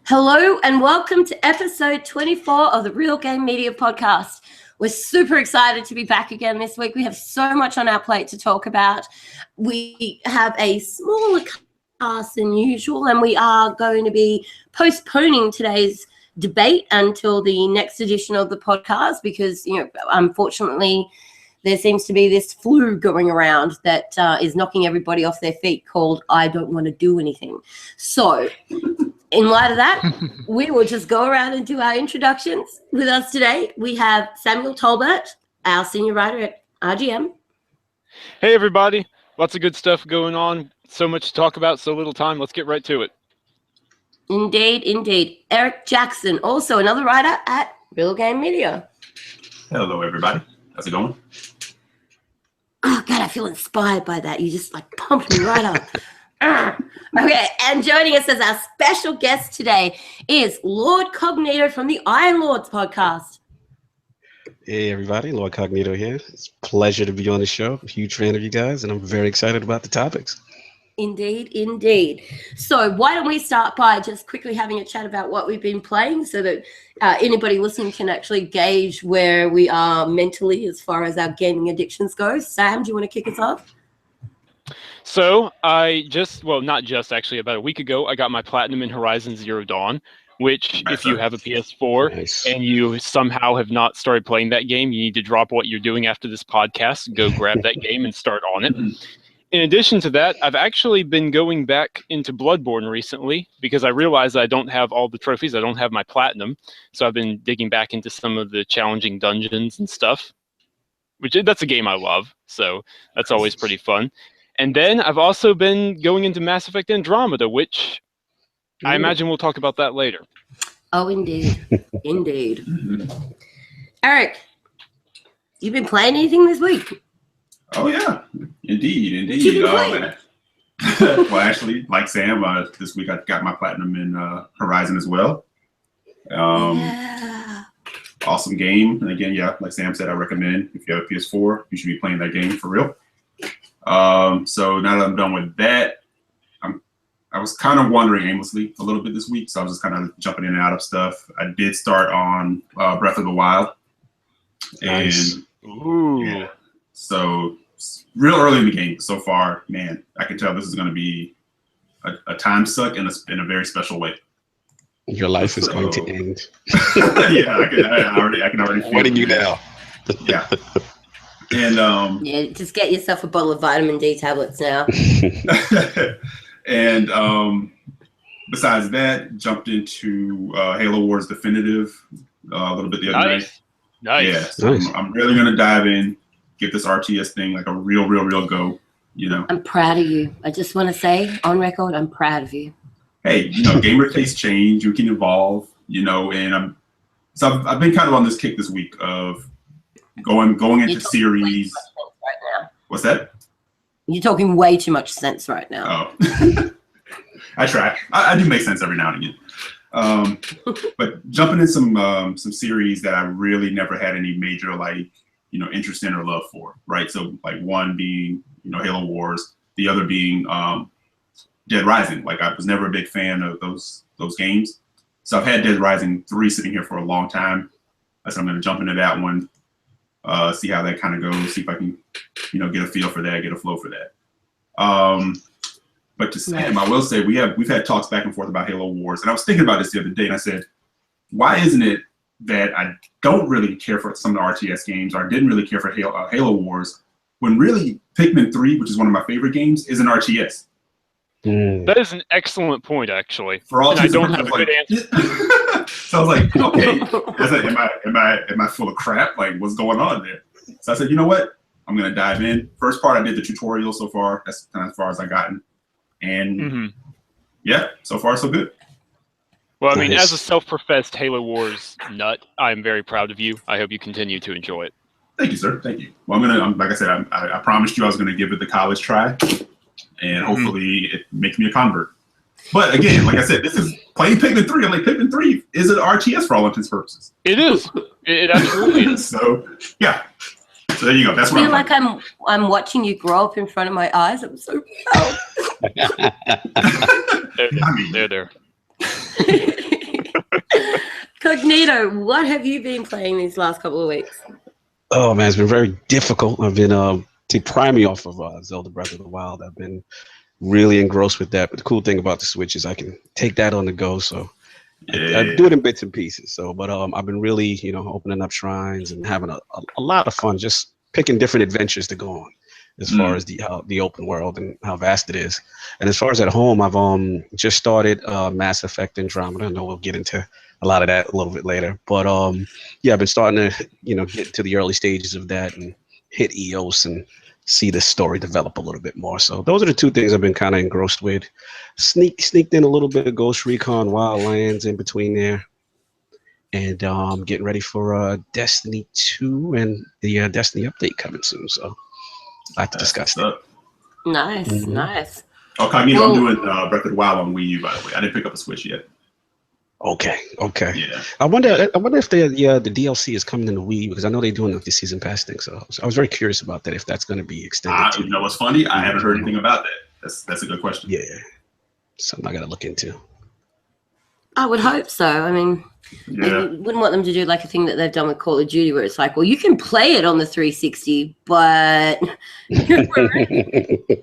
Hello and welcome to episode 24 of the Real Game Media Podcast. We're super excited to be back again this week. We have so much on our plate to talk about. We have a smaller cast than usual, and we are going to be postponing today's debate until the next edition of the podcast because, unfortunately, there seems to be this flu going around that is knocking everybody off their feet called I don't want to do anything. So in light of that, we will just go around and do our introductions. With us today, we have Samuel Tolbert, our senior writer at RGM. Hey, everybody. Lots of good stuff going on. So much to talk about, so little time. Let's get right to it. Indeed. Eric Jackson, also another writer at Real Game Media. Hello, everybody. How's it going? Oh, God, I feel inspired by that. You just, pumped me right up. Okay, and joining us as our special guest today is Lord Cognito from the Iron Lords podcast. Hey, everybody. Lord Cognito here. It's a pleasure to be on the show. I'm a huge fan of you guys, and I'm very excited about the topics. Indeed. So why don't we start by just quickly having a chat about what we've been playing so that anybody listening can actually gauge where we are mentally as far as our gaming addictions go. Sam, do you want to kick us off? So about a week ago, I got my Platinum in Horizon Zero Dawn, which if you have a PS4 and you somehow have not started playing that game, you need to drop what you're doing after this podcast, go grab that game and start on it. In addition to that, I've actually been going back into Bloodborne recently because I realized I don't have all the trophies. I don't have my Platinum. So I've been digging back into some of the challenging dungeons and stuff, that's a game I love. So that's always pretty fun. And then I've also been going into Mass Effect Andromeda, which I imagine we'll talk about that later. Oh, indeed. Eric, you been playing anything this week? Oh, yeah. Indeed. Well, actually, like Sam, this week I got my Platinum in Horizon as well. Awesome game. And again, like Sam said, I recommend if you have a PS4, you should be playing that game for real. So now that I'm done with that, I was kind of wandering aimlessly a little bit this week, so I was just kind of jumping in and out of stuff. I did start on Breath of the Wild. Nice. And so real early in the game so far, man, I can tell this is going to be a time suck in a very special way. Your life is going to end. Yeah, I can already feel What you now? Yeah. And just get yourself a bottle of vitamin D tablets now. And besides that, jumped into Halo Wars Definitive a little bit the other night. Nice. Yeah, so I'm really gonna dive in, give this RTS thing like a real go. I'm proud of you. I just want to say on record, I'm proud of you. Hey, gamer tastes change. You can evolve. And I've been kind of on this kick this week of going into series. Right now. What's that? You're talking way too much sense right now. Oh, I try. I do make sense every now and again. But jumping in some series that I really never had any major interest in or love for, right? So one being Halo Wars, the other being Dead Rising. I was never a big fan of those games, so I've had Dead Rising 3 sitting here for a long time. So I'm going to jump into that one. See how that kind of goes, see if I can, get a feel for that, get a flow for that. But to Sam, I will say we've had talks back and forth about Halo Wars, and I was thinking about this the other day, and I said, why isn't it that I don't really care for some of the RTS games, or didn't really care for Halo Wars, when really Pikmin 3, which is one of my favorite games, is an RTS? That is an excellent point, actually. For all I don't have a good answer. So I was like, okay, am I full of crap? What's going on there? So I said, you know what? I'm gonna dive in. First part, I did the tutorial so far. That's kind of as far as I gotten, and yeah, so far so good. Well, I mean, as a self-professed Halo Wars nut, I'm very proud of you. I hope you continue to enjoy it. Thank you, sir. Thank you. Well, like I said, I promised you I was gonna give it the college try, and hopefully it makes me a convert. But again, like I said, this is playing Pikmin 3. I'm like, Pikmin 3 is an RTS for all intents and purposes. It is. It absolutely is. So, yeah. So there you go. That's what I feel like I'm watching you grow up in front of my eyes. I'm so proud. There. Cognito, what have you been playing these last couple of weeks? Oh man, it's been very difficult. I've been to prime me off of Zelda Breath of the Wild. I've been really engrossed with that. But the cool thing about the Switch is I can take that on the go. So I do it in bits and pieces. So, but I've been really, opening up shrines and having a lot of fun, just picking different adventures to go on, as far as the open world and how vast it is. And as far as at home, I've just started Mass Effect Andromeda. I know we'll get into a lot of that a little bit later. But yeah, I've been starting to get to the early stages of that and hit EOS and see the story develop a little bit more. So those are the two things I've been kind of engrossed with. Sneaked in a little bit of Ghost Recon Wildlands in between there. And getting ready for Destiny 2 and the Destiny update coming soon. So I have to discuss that. Nice, nice. Oh, Cognito, I'm doing Breath of the Wild on Wii U, by the way. I didn't pick up a Switch yet. Okay. Yeah. I wonder if the DLC is coming in the Wii, because I know they're doing the season pass thing. So I was very curious about that, if that's going to be extended. You know what's funny? I haven't heard anything about that. That's a good question. Yeah, something I got to look into. I would hope so. I mean, you wouldn't want them to do like a thing that they've done with Call of Duty, where it's like, well, you can play it on the 360, but Okay.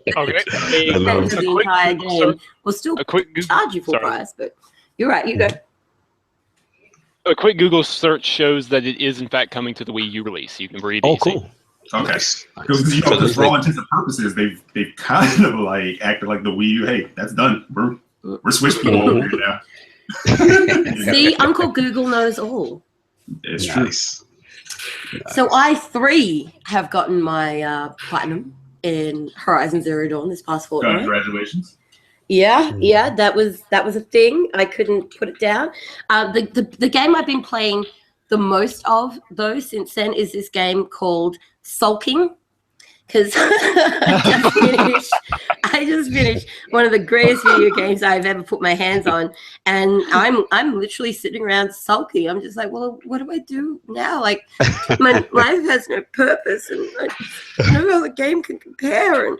the entire game will still charge you full price. But you're right. You go. A quick Google search shows that it is in fact coming to the Wii U release. You can read it. Oh, cool. Okay. Because for all intents and purposes, they've kind of like acted like the Wii U. Hey, that's done. We're Switch people over here now. See, Uncle Google knows all. It's nice. So I have gotten my platinum in Horizon Zero Dawn this past fortnight. Congratulations. Yeah, that was a thing. I couldn't put it down. The game I've been playing the most of, though, since then is this game called Sulking. Because I just finished one of the greatest video games I've ever put my hands on, and I'm literally sitting around sulking. I'm just like, well, what do I do now? Like, my life has no purpose, and no other game can compare. And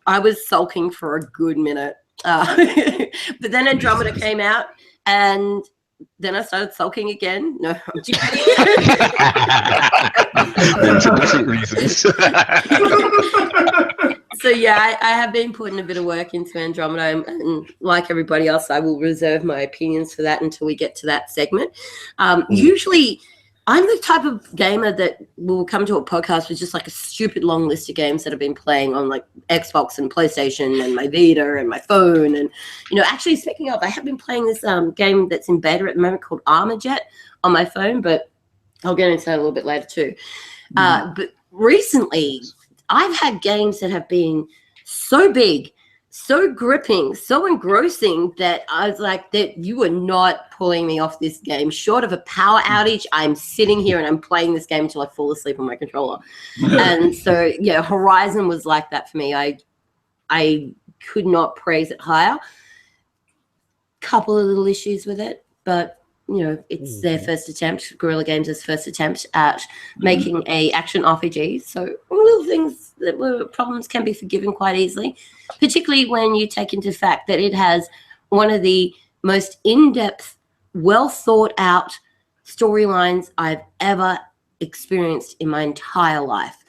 I was sulking for a good minute, but then Andromeda came out, and then I started sulking again. No, I'm joking. Different reasons. So yeah, I have been putting a bit of work into Andromeda, and like everybody else, I will reserve my opinions for that until we get to that segment. Usually, I'm the type of gamer that will come to a podcast with just like a stupid long list of games that I've been playing on like Xbox and PlayStation and my Vita and my phone. And, actually speaking of, I have been playing this game that's in beta at the moment called Armajet on my phone, but I'll get into that a little bit later too. But recently, I've had games that have been so big, so gripping, so engrossing that I was like, that you are not pulling me off this game. Short of a power outage, I'm sitting here and I'm playing this game until I fall asleep on my controller. And so, yeah, Horizon was like that for me. I could not praise it higher. Couple of little issues with it, but it's their first attempt, Guerrilla Games' first attempt at making a action RPG. So little things that were problems can be forgiven quite easily, particularly when you take into fact that it has one of the most in-depth, well thought out storylines I've ever experienced in my entire life.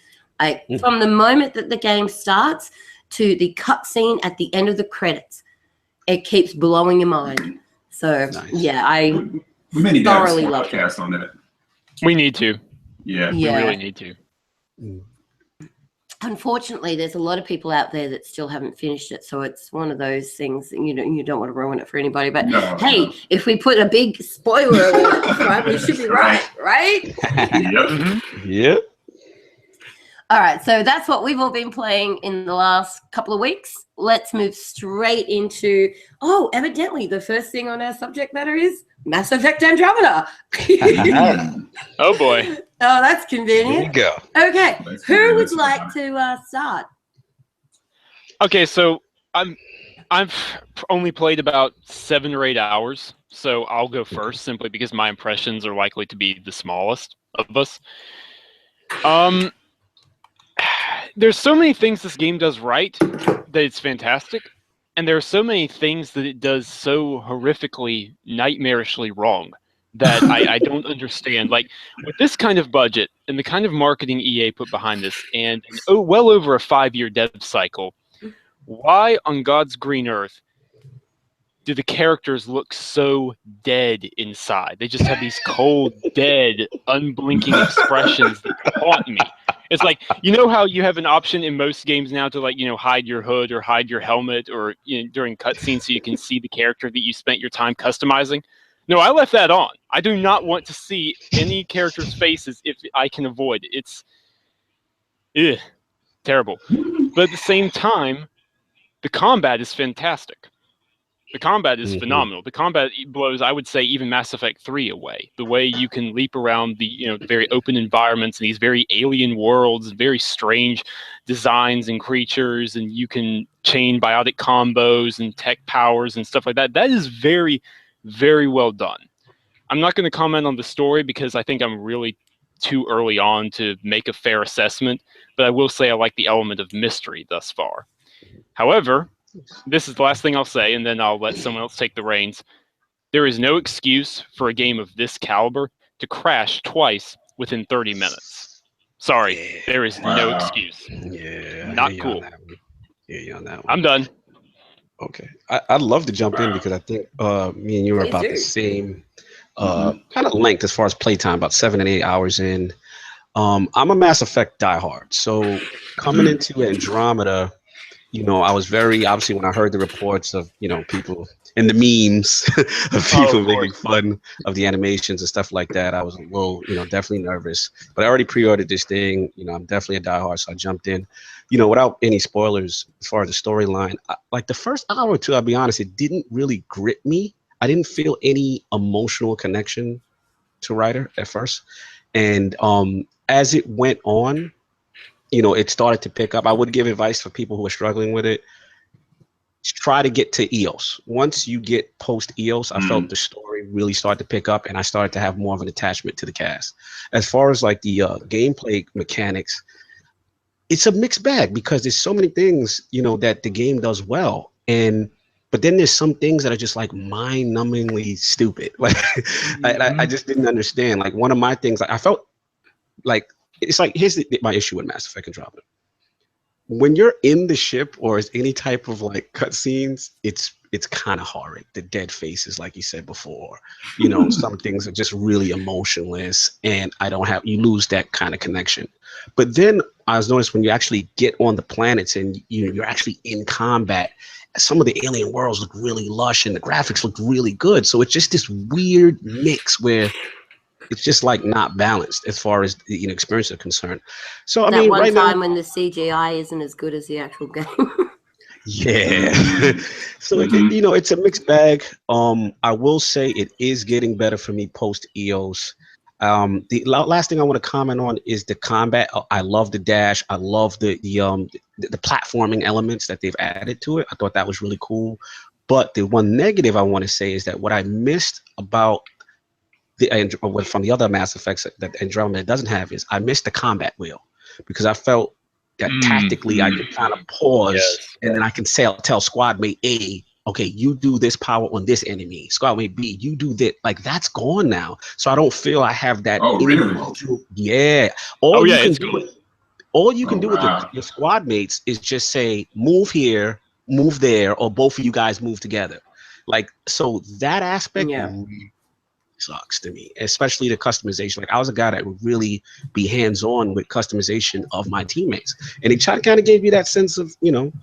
From the moment that the game starts to the cutscene at the end of the credits, it keeps blowing your mind. So yeah, we may need to have a loved podcast on that. We need to. Yeah. We really need to. Unfortunately, there's a lot of people out there that still haven't finished it, so it's one of those things that you don't want to ruin it for anybody. But if we put a big spoiler alert, right, we should be right? Yep. All right, so that's what we've all been playing in the last couple of weeks. Let's move straight into, evidently the first thing on our subject matter is Mass Effect Andromeda. Oh, boy. Oh, that's convenient. There you go. Okay, who would like to start? Okay, so I've only played about 7 or 8 hours, so I'll go first simply because my impressions are likely to be the smallest of us. There's so many things this game does right that it's fantastic. And there are so many things that it does so horrifically, nightmarishly wrong that I don't understand. Like, with this kind of budget and the kind of marketing EA put behind this, and well over a 5-year dev cycle, why on God's green earth do the characters look so dead inside? They just have these cold, dead, unblinking expressions that haunt me. It's like, you know how you have an option in most games now to, like, you know, hide your hood or hide your helmet, or, you know, during cutscenes so you can see the character that you spent your time customizing? No, I left that on. I do not want to see any characters' faces if I can avoid it. It's terrible. But at the same time, the combat is fantastic. The combat is phenomenal. The combat blows, I would say, even Mass Effect 3 away. The way you can leap around the, you know, the very open environments and these very alien worlds, very strange designs and creatures, and you can chain biotic combos and tech powers and stuff like that. That is very, very well done. I'm not going to comment on the story because I think I'm really too early on to make a fair assessment, but I will say I like the element of mystery thus far. However, this is the last thing I'll say, and then I'll let someone else take the reins. There is no excuse for a game of this caliber to crash twice within 30 minutes. Sorry, there is no excuse. Yeah, not cool. Yeah, on that one. I'm done. Okay, I'd love to jump in because I think me and you are about the same kind of length as far as playtime, about 7 and 8 hours in. I'm a Mass Effect diehard, so coming into Andromeda, you know, I was very, obviously, when I heard the reports of, you know, people and the memes of people making fun of the animations and stuff like that, I was a little, you know, definitely nervous. But I already pre-ordered this thing. You know, I'm definitely a diehard, so I jumped in. You know, without any spoilers as far as the storyline, like the first hour or two, I'll be honest, it didn't really grip me. I didn't feel any emotional connection to Ryder at first. And as it went on, you know, it started to pick up. I would give advice for people who are struggling with it. Try to get to EOS. Once you get post EOS, I felt the story really started to pick up, and I started to have more of an attachment to the cast. As far as like the gameplay mechanics, it's a mixed bag because there's so many things, you know, that the game does well, but then there's some things that are just like mind-numbingly stupid. Like I just didn't understand. Like one of my things, I felt like, it's like, here's my issue with Mass Effect Andromeda. When you're in the ship or is any type of like cutscenes, it's kind of horrid. The dead faces, like you said before, you know, some things are just really emotionless, and you lose that kind of connection. But then I was noticed when you actually get on the planets and you're actually in combat, some of the alien worlds look really lush and the graphics look really good. So it's just this weird mix where it's just like not balanced as far as the, you know, experience is concerned. So I mean, right now, when the CGI isn't as good as the actual game. Yeah. So you know, it's a mixed bag. I will say it is getting better for me post EOS. The last thing I want to comment on is the combat. I love the dash. I love the platforming elements that they've added to it. I thought that was really cool. But the one negative I want to say is that what I missed about from the other Mass Effects that Andromeda doesn't have is I missed the combat wheel, because I felt that tactically I could kind of pause and then I can tell squad mate A, okay, you do this power on this enemy. Squad mate B, you do that. Like, that's gone now. So I don't feel I have that. Oh, really? Yeah. All you can do with your squad mates is just say, move here, move there, or both of you guys move together. Like, so that aspect sucks to me, especially the customization. Like, I was a guy that would really be hands-on with customization of my teammates, and it kind of gave you that sense of, you know,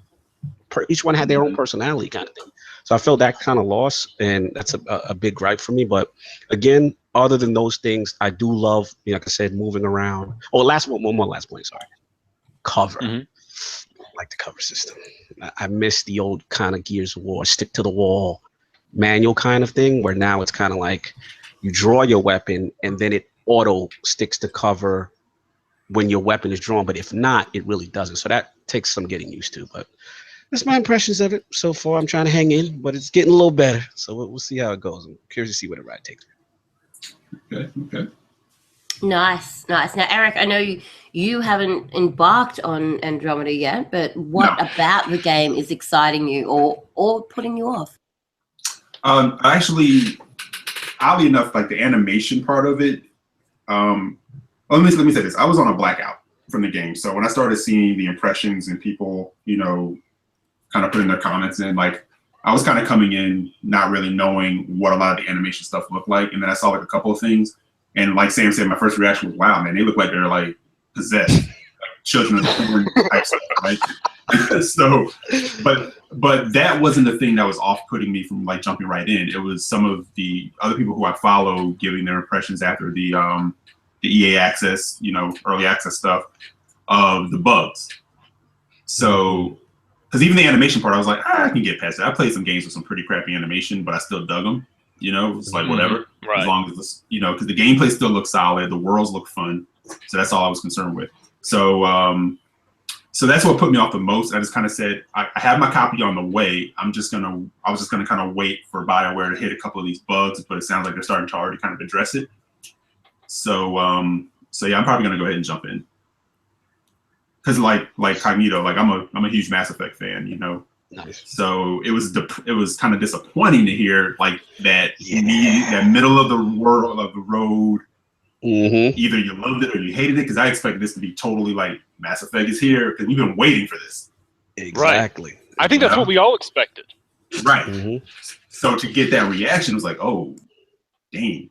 each one had their own personality kind of thing. So I felt that kind of loss, and that's a big gripe for me. But again, other than those things, I do love, you know, like I said, moving around. Oh, one more last point, sorry. Cover. Like the cover system. I miss the old kind of Gears of War, stick to the wall manual kind of thing, where now it's kind of like you draw your weapon and then it auto sticks to cover when your weapon is drawn, but if not, it really doesn't. So that takes some getting used to, but that's my impressions of it so far. I'm trying to hang in, but it's getting a little better. So we'll see how it goes. I'm curious to see where the ride takes me. Okay. Nice. Now, Eric, I know you haven't embarked on Andromeda yet, but what about the game is exciting you or putting you off? Actually, oddly enough, like the animation part of it. Let me say this: I was on a blackout from the game, so when I started seeing the impressions and people, kind of putting their comments in, like I was kind of coming in not really knowing what a lot of the animation stuff looked like, and then I saw like a couple of things, and like Sam said, my first reaction was, "Wow, man, they look like they're like possessed, like children of the type stuff." Right? So, but that wasn't the thing that was off-putting me from like jumping right in. It was some of the other people who I follow giving their impressions after the EA access, early access stuff of the bugs. So, because even the animation part, I was like, I can get past that. I played some games with some pretty crappy animation, but I still dug them. It's like whatever, right. As long as it's, because the gameplay still looks solid, the worlds look fun. So that's all I was concerned with. So that's what put me off the most. I just kind of said, I have my copy on the way. I was just gonna kind of wait for Bioware to hit a couple of these bugs, but it sounds like they're starting to already kind of address it. So yeah, I'm probably gonna go ahead and jump in. Cause like Cognito, like I'm a huge Mass Effect fan, Nice. So it was kind of disappointing to hear like that that middle of the road. Mm-hmm. Either you loved it or you hated it, because I expected this to be totally like Mass Effect is here, because we've been waiting for this. Exactly. Right. I think that's what we all expected. Right. Mm-hmm. So to get that reaction, it was like, oh, dang.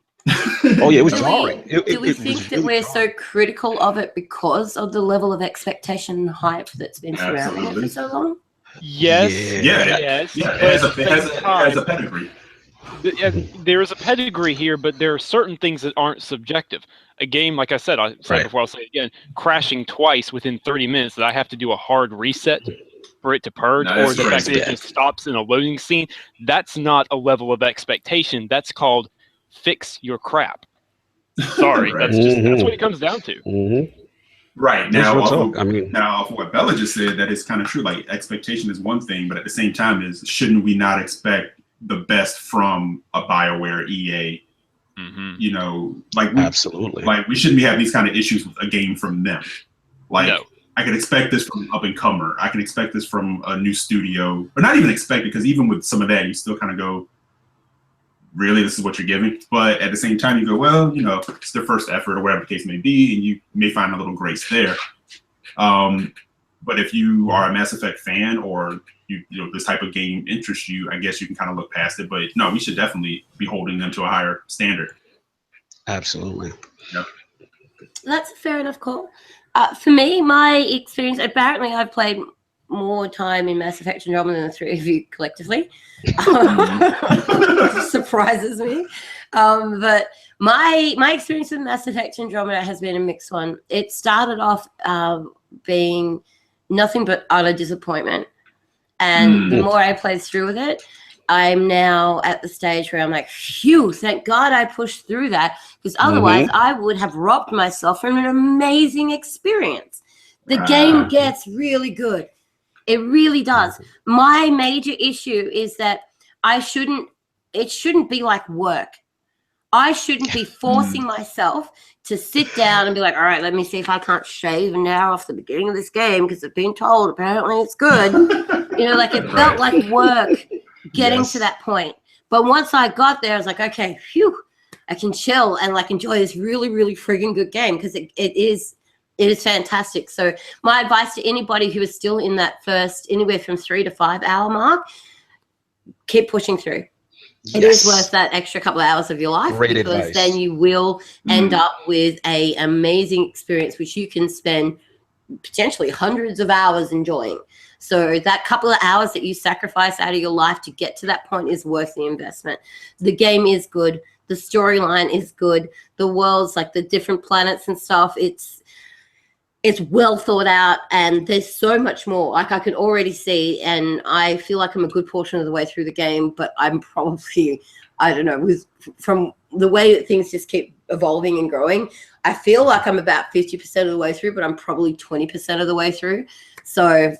Oh yeah, it was jarring. Do we think that we're so critical of it because of the level of expectation and hype that's been surrounding it for so long? Yes. Yes. Yeah. It has a pedigree. There is a pedigree here, but there are certain things that aren't subjective. A game, like I said before, I'll say it again, crashing twice within 30 minutes that I have to do a hard reset for it to purge, or the fact that it just stops in a loading scene, that's not a level of expectation. That's called fix your crap. Sorry, Right. that's what it comes down to. Mm-hmm. Right. Now, off what Bella just said, that is kind of true. Like, expectation is one thing, but at the same time, shouldn't we not expect the best from a Bioware, EA? Mm-hmm. Absolutely. Like, we shouldn't be having these kind of issues with a game from them. Like, no. I can expect this from up and comer. I can expect this from a new studio, or not even expect it, because even with some of that, you still kind of go, really, this is what you're giving? But at the same time, you go, well, it's their first effort, or whatever the case may be, and you may find a little grace there. But if you are a Mass Effect fan, or this type of game interests you, I guess you can kind of look past it. But no, we should definitely be holding them to a higher standard. Absolutely. Yep. That's a fair enough call. For me, my experience, apparently I've played more time in Mass Effect Andromeda than the three of you collectively. Surprises me. But my experience with Mass Effect Andromeda has been a mixed one. It started off being nothing but utter disappointment. And the more I played through with it, I'm now at the stage where I'm like, phew, thank God I pushed through that, because otherwise I would have robbed myself from an amazing experience. The game gets really good. It really does. My major issue is that it shouldn't be like work. I shouldn't be forcing myself to sit down and be like, all right, let me see if I can't shave an hour off the beginning of this game because I've been told apparently it's good. Like it felt like work getting to that point. But once I got there, I was like, okay, phew, I can chill and like enjoy this really, really friggin' good game, because it is fantastic. So my advice to anybody who is still in that first anywhere from 3 to 5 hour mark, keep pushing through. It is worth that extra couple of hours of your life. Great because advice. Then you will end up with a amazing experience, which you can spend potentially hundreds of hours enjoying. So that couple of hours that you sacrifice out of your life to get to that point is worth the investment. The game is good. The storyline is good. The worlds, like the different planets and stuff, it's well thought out, and there's so much more. Like I can already see, and I feel like I'm a good portion of the way through the game, but I'm probably, I don't know, from the way that things just keep evolving and growing, I feel like I'm about 50% of the way through, but I'm probably 20% of the way through. So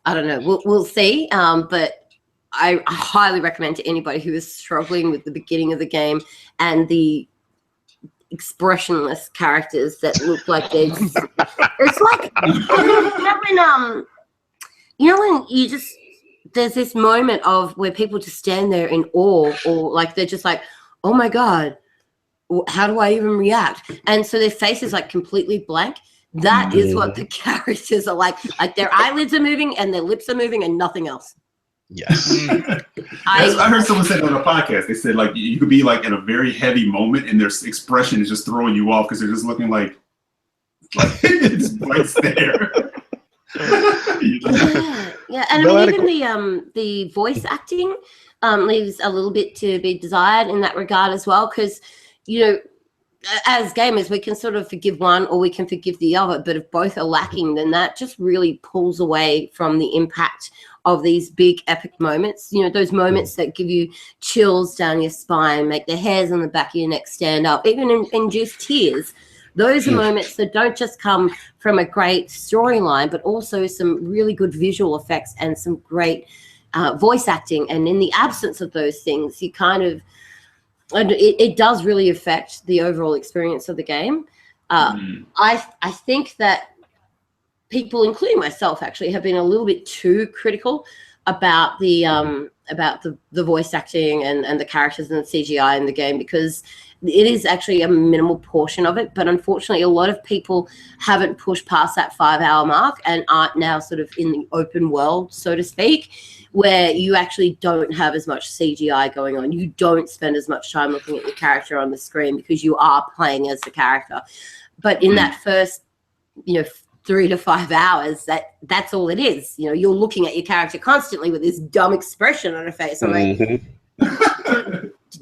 I don't know. We'll see. But I highly recommend to anybody who is struggling with the beginning of the game and the expressionless characters that look like they're it's like when you just there's this moment of where people just stand there in awe, or like they're just like, oh my god, how do I even react? And so their face is like completely blank. That is what the characters are like their eyelids are moving and their lips are moving and nothing else. Yes. I heard someone say on a podcast, they said like you could be like in a very heavy moment and their expression is just throwing you off because they're just looking like it's right there. Yeah, and I mean even the voice acting leaves a little bit to be desired in that regard as well, because as gamers we can sort of forgive one or we can forgive the other, but if both are lacking, then that just really pulls away from the impact of these big epic moments. Those moments that give you chills down your spine, make the hairs on the back of your neck stand up, even induce tears. Those are moments that don't just come from a great storyline, but also some really good visual effects and some great voice acting. And in the absence of those things, you kind of, it does really affect the overall experience of the game. I think that people, including myself, actually have been a little bit too critical about the voice acting and the characters and the CGI in the game, because it is actually a minimal portion of it. But unfortunately, a lot of people haven't pushed past that 5-hour mark and aren't now sort of in the open world, so to speak, where you actually don't have as much CGI going on. You don't spend as much time looking at your character on the screen because you are playing as the character. But in that first, 3 to 5 hours, that's all it is. You're looking at your character constantly with this dumb expression on her face. I'm like,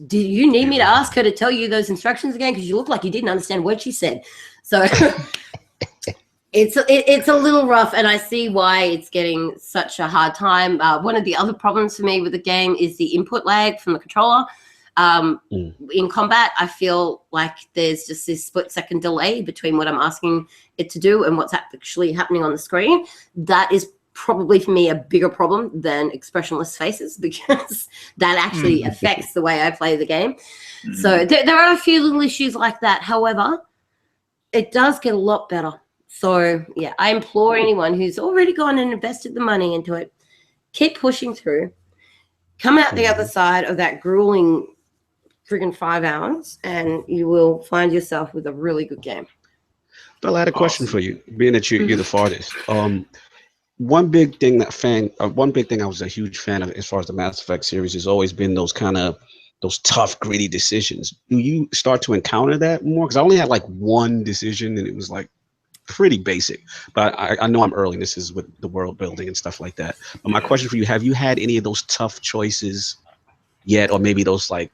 do you need me to ask her to tell you those instructions again? Because you look like you didn't understand what she said. So it's a little rough, and I see why it's getting such a hard time. One of the other problems for me with the game is the input lag from the controller. In combat, I feel like there's just this split-second delay between what I'm asking it to do and what's actually happening on the screen. That is probably for me a bigger problem than expressionless faces, because that actually affects the way I play the game. So there are a few little issues like that. However, it does get a lot better. So yeah, I implore anyone who's already gone and invested the money into it, keep pushing through, come out the other side of that grueling friggin' 5 hours, and you will find yourself with a really good game. Bill, I had a question for you, being that you're the farthest. One big thing I was a huge fan of as far as the Mass Effect series has always been those tough, gritty decisions. Do you start to encounter that more? Because I only had like one decision, and it was like pretty basic. But I know I'm early. This is with the world building and stuff like that. But my question for you: have you had any of those tough choices yet, or maybe those like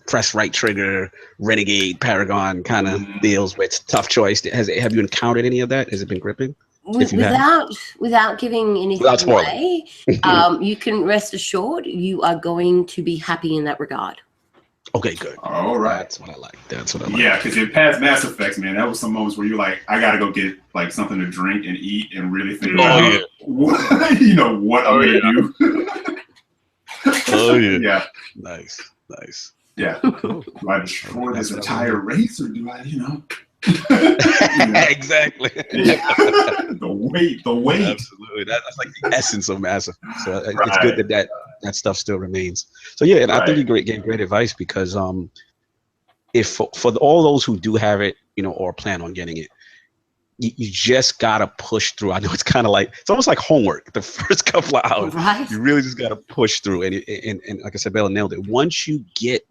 press right trigger, renegade, paragon kind of deals with tough choice? Have you encountered any of that? Has it been gripping? Without giving anything away, you can rest assured you are going to be happy in that regard. Okay, good. All right. That's what I like. Yeah, because in past Mass Effects, man, that was some moments where you're like, I got to go get like something to drink and eat and really think about what I'm going to do. Oh, yeah. Yeah. Nice. Yeah. Do I destroy this entire race, or do I, Exactly. Yeah. The weight. Absolutely. That's like the essence of Mass Effect. So it's good that stuff still remains. So yeah, and I think you gave great advice, because if for all those who do have it, or plan on getting it, you just gotta push through. I know it's kind of like, it's almost like homework. The first couple of hours, you really just gotta push through. And like I said, Bella nailed it. Once you get,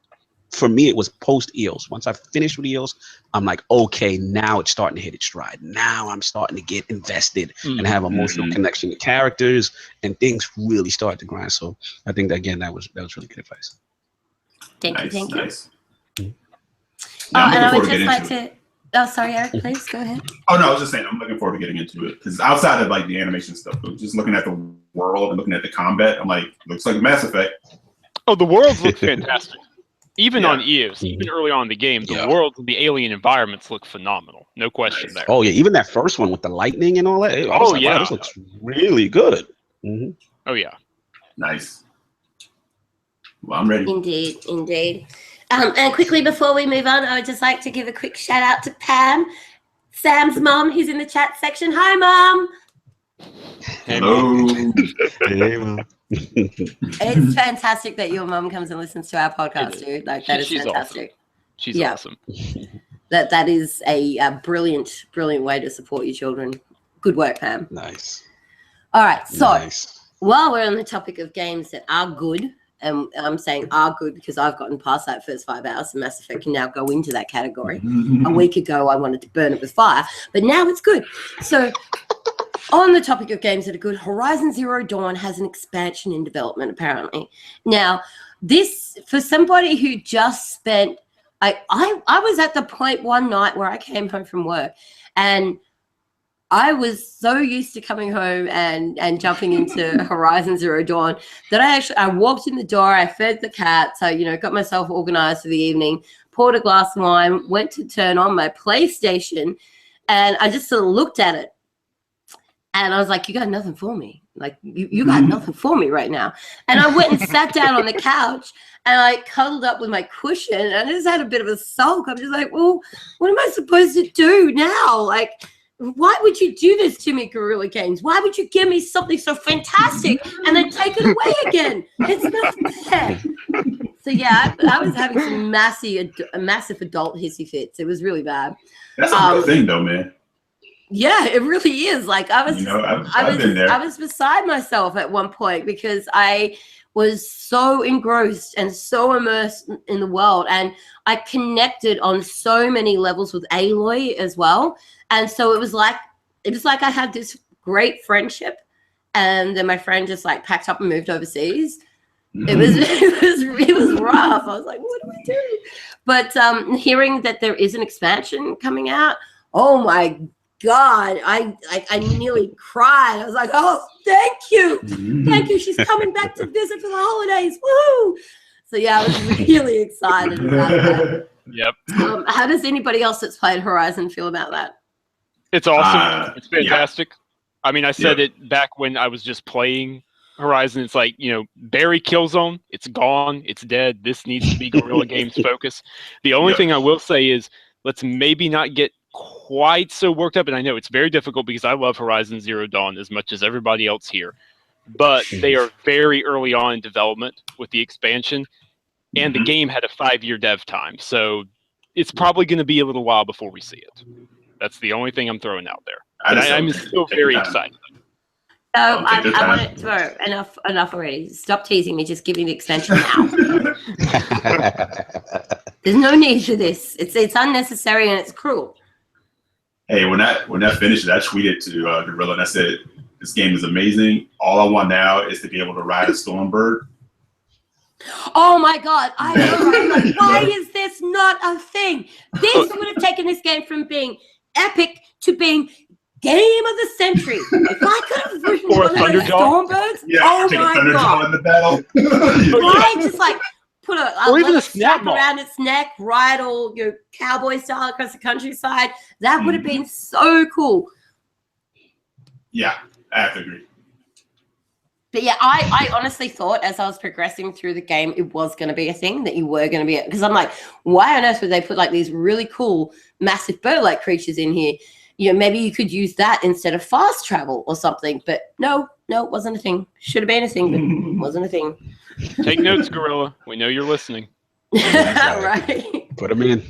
for me, it was post EOS. Once I finished with EOS, I'm like, okay, now it's starting to hit its stride. Now I'm starting to get invested and have emotional connection to characters, and things really start to grind. So I think that, again, that was really good advice. Thank you. Nice. And I would just like to. Oh, sorry, Eric. Please go ahead. Oh no, I was just saying I'm looking forward to getting into it, because outside of like the animation stuff, but just looking at the world and looking at the combat, I'm like, looks like Mass Effect. Oh, the worlds look fantastic. Even on EOS, even early on in the game, the world, the alien environments look phenomenal. No question there. Oh, yeah. Even that first one with the lightning and all that. Wow, this looks really good. Oh, yeah. Nice. Well, I'm ready. Indeed. And quickly before we move on, I would just like to give a quick shout out to Pam, Sam's mom, who's in the chat section. Hi, Mom. Hey, Mom. Hey, Mom. It's fantastic that your mom comes and listens to our podcast, dude. Like that is She's fantastic. Awesome. She's awesome. That is a brilliant way to support your children. Good work, Pam. Nice. All right, so Nice. while we're on the topic of games that are good, and I'm saying are good because I've gotten past that first 5 hours, and Mass Effect can now go into that category. A week ago, I wanted to burn it with fire, but now it's good. So on the topic of games that are good, Horizon Zero Dawn has an expansion in development, apparently. Now, this, for somebody who just spent, I was at the point one night where I came home from work, and I was so used to coming home and jumping into Horizon Zero Dawn that I walked in the door, I fed the cat, so, got myself organized for the evening, poured a glass of wine, went to turn on my PlayStation, and I just sort of looked at it. And I was like, you got nothing for me. Like, you got nothing for me right now. And I went and sat down on the couch, and I cuddled up with my cushion, and I just had a bit of a sulk. I'm just like, well, what am I supposed to do now? Like, why would you do this to me, Guerrilla Games? Why would you give me something so fantastic and then take it away again? It's not fair. So, yeah, I was having some massive adult hissy fits. It was really bad. That's a good thing, though, man. Yeah, it really is. Like, I've been there. I was beside myself at one point because I was so engrossed and so immersed in the world, and I connected on so many levels with Aloy as well. And so it was like I had this great friendship, and then my friend just like packed up and moved overseas. It was rough. I was like, what do we do? But hearing that there is an expansion coming out, oh my God, I nearly cried. I was like, oh, thank you. She's coming back to visit for the holidays. Woo! So yeah, I was really excited about that. Yep. How does anybody else that's played Horizon feel about that? It's awesome. It's fantastic. Yeah. I mean, I said it back when I was just playing Horizon. It's like, Barry Killzone, it's gone, it's dead. This needs to be Guerrilla Games focus. The only thing I will say is let's maybe not get quite so worked up, and I know it's very difficult because I love Horizon Zero Dawn as much as everybody else here, but they are very early on in development with the expansion, and the game had a 5-year dev time, so it's probably going to be a little while before we see it. That's the only thing I'm throwing out there. I'm still very excited. So I want it to enough already. Stop teasing me. Just give me the extension now. There's no need for this. It's unnecessary and it's cruel. Hey, when that finishes, I tweeted to Gorilla and I said, "This game is amazing. All I want now is to be able to ride a Stormbird." Oh my God! I know. Right? Like, why is this not a thing? This would have taken this game from being epic to being game of the century. If I could have written one of those Stormbirds, oh my God! In the battle. Why just like put a strap around its neck, ride all cowboy style across the countryside? That would have been so cool. Yeah, I have to agree. But yeah, I honestly thought as I was progressing through the game, it was going to be a thing that you were going to be, because I'm like, why on earth would they put like these really cool, massive bird-like creatures in here? Maybe you could use that instead of fast travel or something. But no, it wasn't a thing. Should have been a thing, but wasn't a thing. Take notes, Gorilla. We know you're listening. Right. Put them in.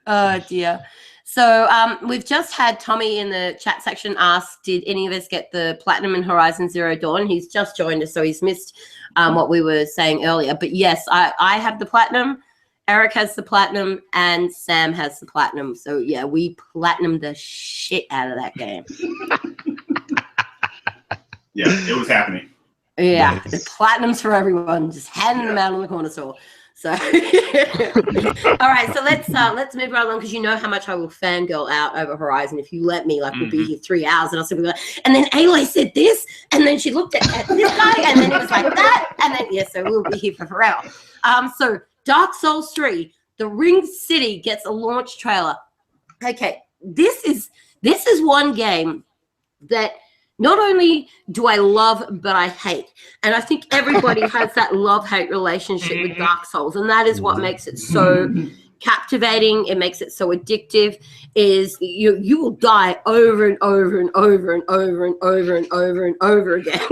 Oh, dear. So we've just had Tommy in the chat section ask, did any of us get the Platinum in Horizon Zero Dawn? He's just joined us, so he's missed what we were saying earlier. But yes, I have the Platinum, Eric has the Platinum, and Sam has the Platinum. So yeah, we Platinumed the shit out of that game. Yeah, it was happening. Yeah, Nice. the Platinums for everyone, just handing them out on the corner store. So, all right. So let's move right along, because you know how much I will fangirl out over Horizon. If you let me, like, we'll be here 3 hours, and I'll still be like, and then Aloy said this, and then she looked at this guy, and then it was like that, and then so we'll be here for forever. So Dark Souls 3, the Ring City gets a launch trailer. Okay, this is one game that not only do I love, but I hate. And I think everybody has that love-hate relationship with Dark Souls, and that is what makes it so captivating. It makes it so addictive. Is you will die over and over and over and over and over and over and over again.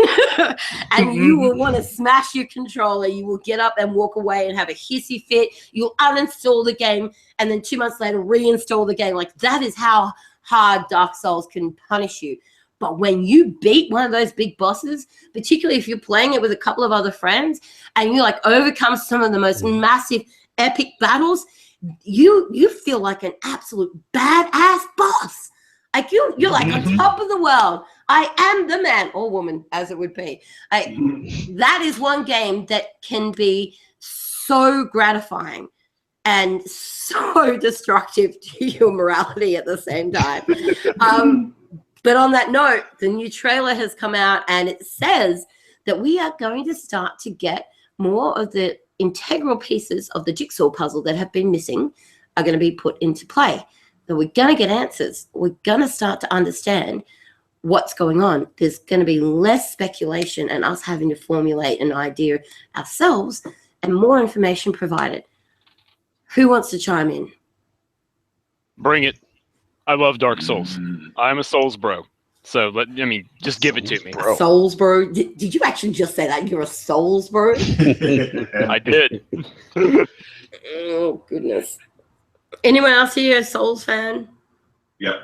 And you will want to smash your controller. You will get up and walk away and have a hissy fit. You'll uninstall the game and then 2 months later reinstall the game. Like, that is how hard Dark Souls can punish you. But when you beat one of those big bosses, particularly if you're playing it with a couple of other friends and you like overcome some of the most massive epic battles, you feel like an absolute badass boss. Like you're like on top of the world. I am the man or woman, as it would be. That is one game that can be so gratifying and so destructive to your morality at the same time. But on that note, the new trailer has come out and it says that we are going to start to get more of the integral pieces of the jigsaw puzzle that have been missing are going to be put into play. So we're going to get answers. We're going to start to understand what's going on. There's going to be less speculation and us having to formulate an idea ourselves and more information provided. Who wants to chime in? Bring it. I love Dark Souls. I'm a Souls bro. So, just give it to me. Bro. Souls bro? Did you actually just say that? You're a Souls bro? I did. Oh, goodness. Anyone else here a Souls fan? Yep.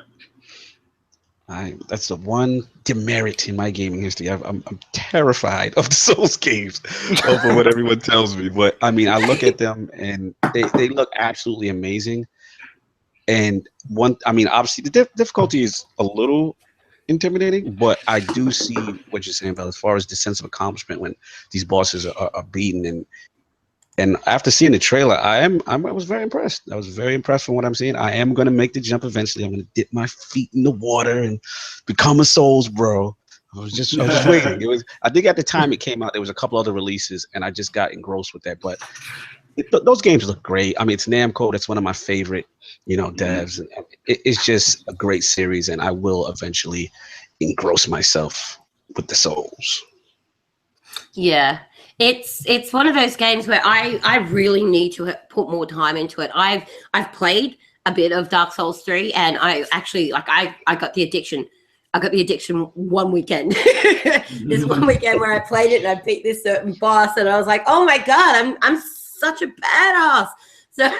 That's the one demerit in my gaming history. I'm terrified of the Souls games over what everyone tells me. But, I look at them and they look absolutely amazing. And obviously the difficulty is a little intimidating, but I do see what you're saying about as far as the sense of accomplishment when these bosses are beaten. And after seeing the trailer, I was very impressed. I was very impressed from what I'm seeing. I am going to make the jump eventually. I'm going to dip my feet in the water and become a Souls bro. I was just waiting. I think at the time it came out, there was a couple other releases, and I just got engrossed with that. But those games look great. It's Namco. That's one of my favorite, devs. And it's just a great series, and I will eventually engross myself with the Souls. Yeah, it's one of those games where I really need to put more time into it. I've played a bit of Dark Souls 3, and I actually I got the addiction. I got the addiction one weekend. This one weekend where I played it and I beat this certain boss, and I was like, oh my god, I'm such a badass. So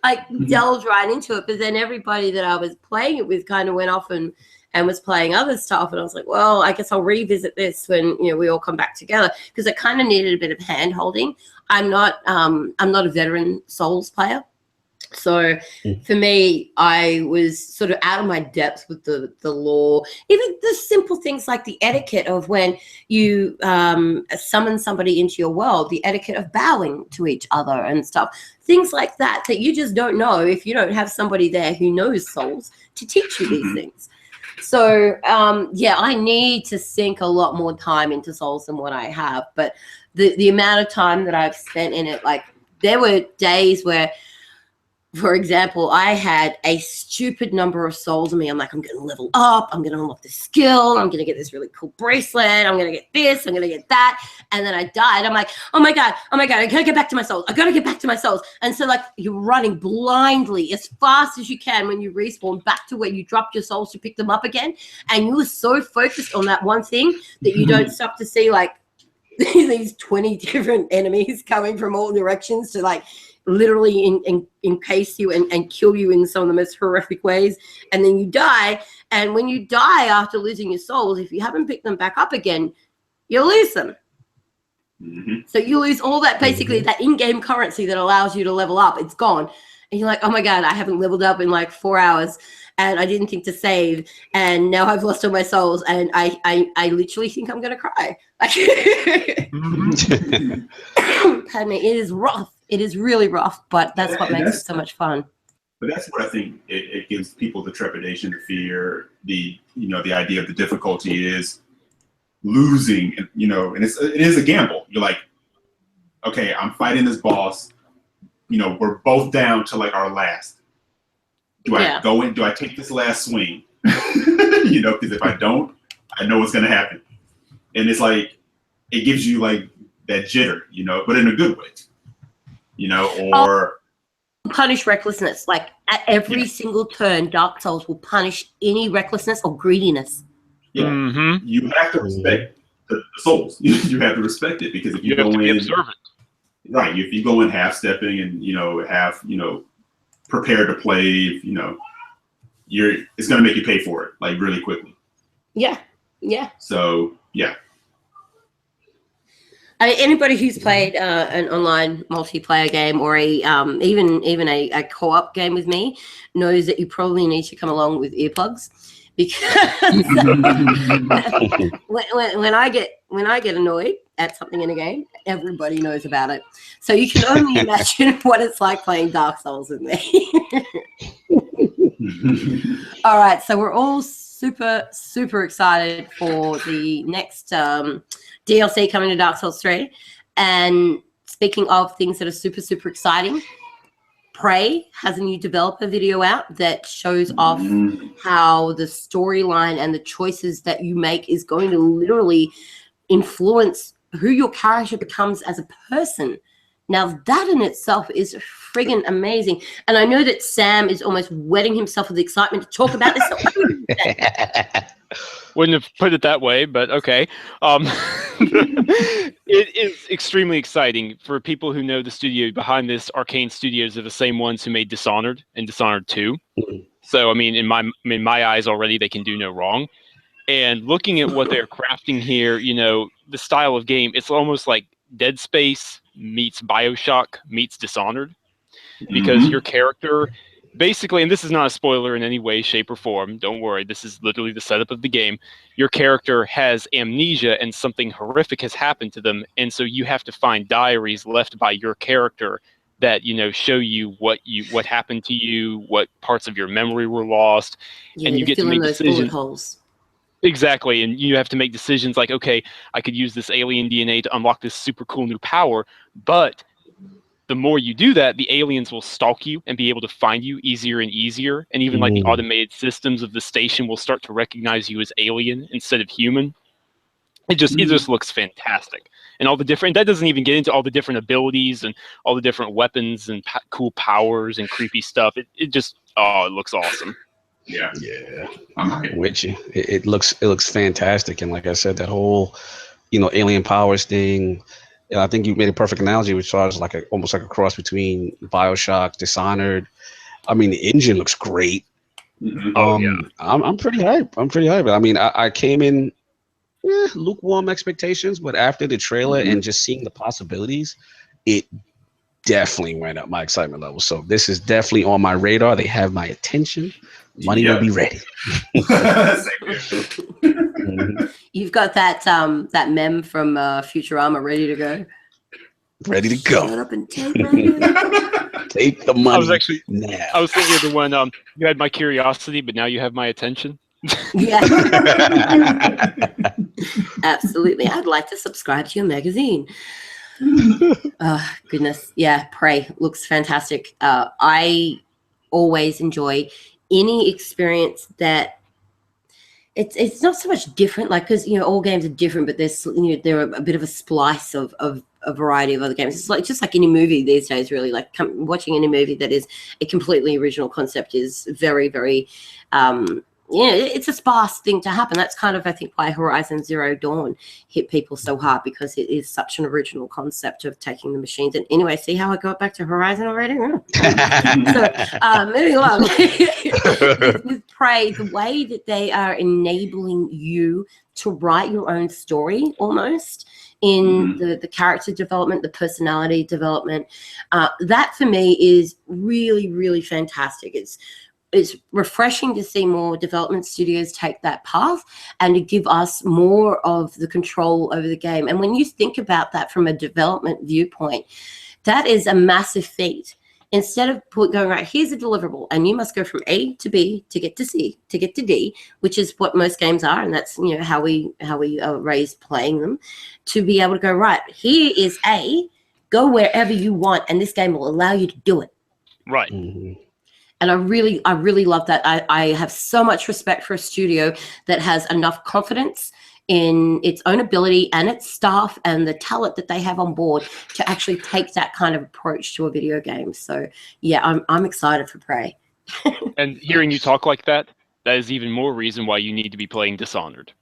I delved right into it, but then everybody that I was playing it with kind of went off and was playing other stuff, and I was like, well, I guess I'll revisit this when we all come back together, because it kind of needed a bit of hand holding. I'm not a veteran Souls player. So for me, I was sort of out of my depth with the lore, even the simple things like the etiquette of when you summon somebody into your world, the etiquette of bowing to each other and stuff, things like that you just don't know if you don't have somebody there who knows Souls to teach you these things. So I need to sink a lot more time into Souls than what I have, but the amount of time that I've spent in it, like there were days where, for example, I had a stupid number of souls in me. I'm like, I'm going to level up. I'm going to unlock this skill. I'm going to get this really cool bracelet. I'm going to get this. I'm going to get that. And then I died. I'm like, oh my God. I got to get back to my souls. I got to get back to my souls. And so like you're running blindly as fast as you can when you respawn back to where you dropped your souls to pick them up again. And you were so focused on that one thing that you don't stop to see like these 20 different enemies coming from all directions to like literally encase you and kill you in some of the most horrific ways, and then you die. And when you die after losing your souls, if you haven't picked them back up again, you lose them. So you lose all that, basically that in-game currency that allows you to level up. It's gone, and you're like, oh my God, I haven't leveled up in like 4 hours, and I didn't think to save, and now I've lost all my souls, and I literally think I'm gonna cry. Pardon me, it is rough. It is really rough, but that's what makes it so much fun. But that's what I think it gives people the trepidation, the fear, the idea of the difficulty is losing, and it is a gamble. You're like, okay, I'm fighting this boss. We're both down to like our last. Do I go in? Do I take this last swing? Because if I don't, I know what's gonna happen, and it's like it gives you like that jitter, you know, but in a good way, you know, or punish recklessness. Like at every single turn, Dark Souls will punish any recklessness or greediness. Yeah, you have to respect the souls. You have to respect it, because if you go in observant, right, if you go in half stepping and prepared to play, it's gonna make you pay for it like really quickly. Yeah. So yeah. I mean, anybody who's played an online multiplayer game or even a co-op game with me knows that you probably need to come along with earplugs, because when I get annoyed at something in a game, everybody knows about it. So you can only imagine what it's like playing Dark Souls with me. All right, so we're all super, super excited for the next DLC coming to Dark Souls 3. And speaking of things that are super, super exciting, Prey has a new developer video out that shows off how the storyline and the choices that you make is going to literally influence who your character becomes as a person. Now, that in itself is friggin' amazing. And I know that Sam is almost wetting himself with excitement to talk about this. Wouldn't have put it that way, but okay. It is extremely exciting for people who know the studio behind this. Arcane Studios are the same ones who made Dishonored and Dishonored 2. So, I mean, in my eyes already, they can do no wrong. And looking at what they're crafting here, the style of game, it's almost like Dead Space meets BioShock meets Dishonored, because your character basically, and this is not a spoiler in any way, shape, or form, don't worry, this is literally the setup of the game, your character has amnesia and something horrific has happened to them, and so you have to find diaries left by your character that show you what happened to you, what parts of your memory were lost, and you get to make decisions. Holes. Exactly, and you have to make decisions like, okay, I could use this alien DNA to unlock this super cool new power, but the more you do that, the aliens will stalk you and be able to find you easier and easier, and even like the automated systems of the station will start to recognize you as alien instead of human. It just looks fantastic, and all the different. That doesn't even get into all the different abilities and all the different weapons and cool powers and creepy stuff. It looks awesome. Yeah. I'm with you. It looks fantastic, and like I said, that whole alien powers thing. I think you made a perfect analogy, which was almost like a cross between BioShock, Dishonored. I mean, the engine looks great. I'm pretty hyped. I mean, I came in lukewarm expectations, but after the trailer and just seeing the possibilities, it definitely went up my excitement level. So this is definitely on my radar. They have my attention. Money will be ready. You've got that meme from Futurama ready to go. Ready to go. Shut up and take my Take the money. I was thinking of the one. You had my curiosity, but now you have my attention. Yeah. Absolutely. I'd like to subscribe to your magazine. Oh, goodness. Yeah, Prey looks fantastic. I always enjoy any experience that it's not so much different, like, because all games are different, but there's they're a bit of a splice of a variety of other games. It's like just like any movie these days, really. Like watching any movie that is a completely original concept is very, very it's a sparse thing to happen. That's kind of, I think, why Horizon Zero Dawn hit people so hard, because it is such an original concept of taking the machines. And anyway, see how I got back to Horizon already? So moving along. With Prey, the way that they are enabling you to write your own story almost in the character development, the personality development, that for me is really, really fantastic. It's refreshing to see more development studios take that path and to give us more of the control over the game. And when you think about that from a development viewpoint, that is a massive feat. Instead of going, right, here's a deliverable, and you must go from A to B to get to C to get to D, which is what most games are, and that's how we are raised playing them, to be able to go, right, here is A, go wherever you want, and this game will allow you to do it. Right. And I really love that. I have so much respect for a studio that has enough confidence in its own ability and its staff and the talent that they have on board to actually take that kind of approach to a video game. So yeah, I'm excited for Prey. And hearing you talk like that is even more reason why you need to be playing Dishonored.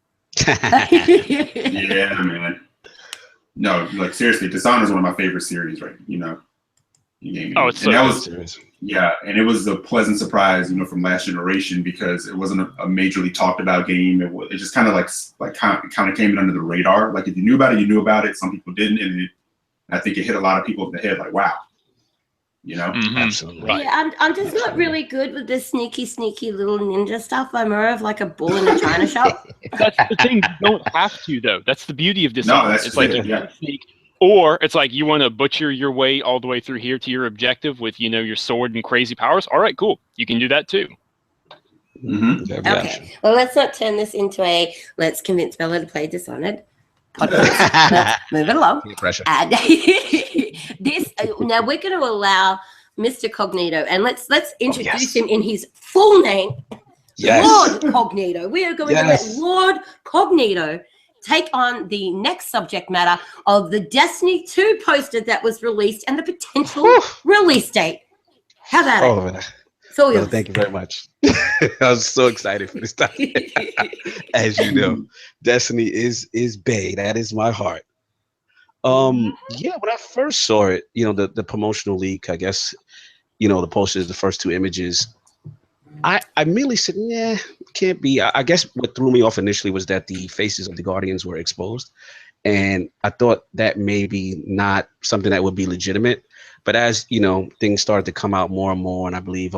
Yeah, man. No, like seriously, Dishonored is one of my favorite series, right? Oh, it's so serious. Yeah, and it was a pleasant surprise, from last generation because it wasn't a majorly talked about game. It just kind of came in under the radar. Like if you knew about it, you knew about it. Some people didn't, and I think it hit a lot of people in the head. Like, wow, Mm-hmm. Absolutely. Right. Yeah, I'm just not really good with the sneaky little ninja stuff. I'm more of like a bull in a china shop. That's the thing. You don't have to, though. That's the beauty of Dishonored. No, that's it's like sneak. Or it's like you want to butcher your way all the way through here to your objective with, your sword and crazy powers. All right, cool. You can do that too. Mm-hmm. Okay. Well, let's not turn this into let's convince Bella to play Dishonored podcast. Let's move it along. Pressure. Now we're going to allow Mr. Cognito, and let's introduce him in his full name. Yes. Lord Cognito. We are going to let Lord Cognito take on the next subject matter of the Destiny 2 poster that was released and the potential release date. How about it? So thank you very much. I was so excited for this time. As you know, Destiny is Bay. That is my heart. When I first saw it, the promotional leak, I guess, the posters, the first two images, I immediately said, nah, can't be. I guess what threw me off initially was that the faces of the Guardians were exposed. And I thought that maybe not something that would be legitimate. But as, things started to come out more and more, and I believe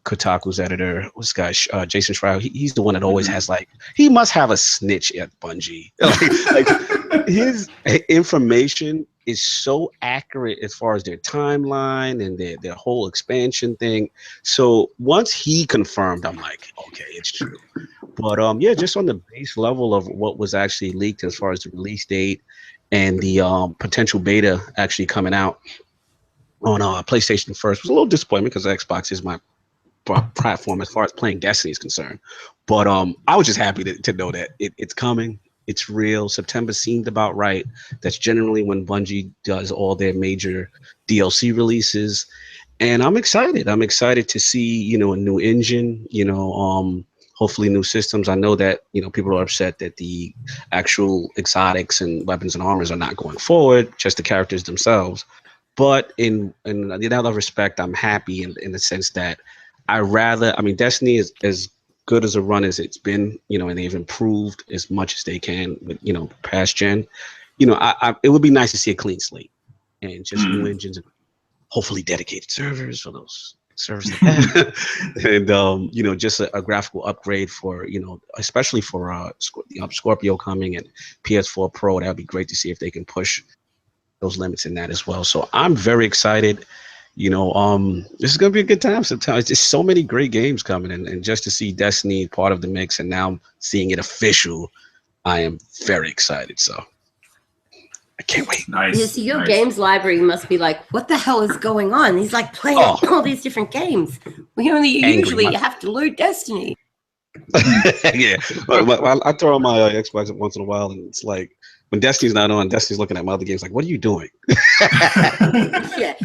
Kotaku's editor, this guy, Jason Schreier, he's the one that always has he must have a snitch at Bungie. His information is so accurate as far as their timeline and their whole expansion thing. So once he confirmed, I'm like, okay, it's true. But just on the base level of what was actually leaked as far as the release date and the potential beta actually coming out on PlayStation first was a little disappointment because Xbox is my platform as far as playing Destiny is concerned. But I was just happy to know that it's coming. It's real. September seemed about right. That's generally when Bungie does all their major DLC releases. And I'm excited. I'm excited to see, a new engine, hopefully new systems. I know that, people are upset that the actual exotics and weapons and armors are not going forward, just the characters themselves. But in another respect, I'm happy in the sense that Destiny is as good as a run as it's been, and they've improved as much as they can with, past gen. It would be nice to see a clean slate and just new engines and hopefully dedicated servers for those servers and just a graphical upgrade for, especially for Scorpio coming and PS4 Pro. That would be great to see if they can push those limits in that as well. So I'm very excited. This is going to be a good time sometimes. There's so many great games coming, and just to see Destiny part of the mix and now seeing it official, I am very excited. So I can't wait. Nice. Yeah, so your games library must be like, what the hell is going on? He's like playing all these different games. We only usually have to load Destiny. Yeah. I throw on my Xbox once in a while, and it's like, when Destiny's not on, Destiny's looking at my other games like, what are you doing? Yeah.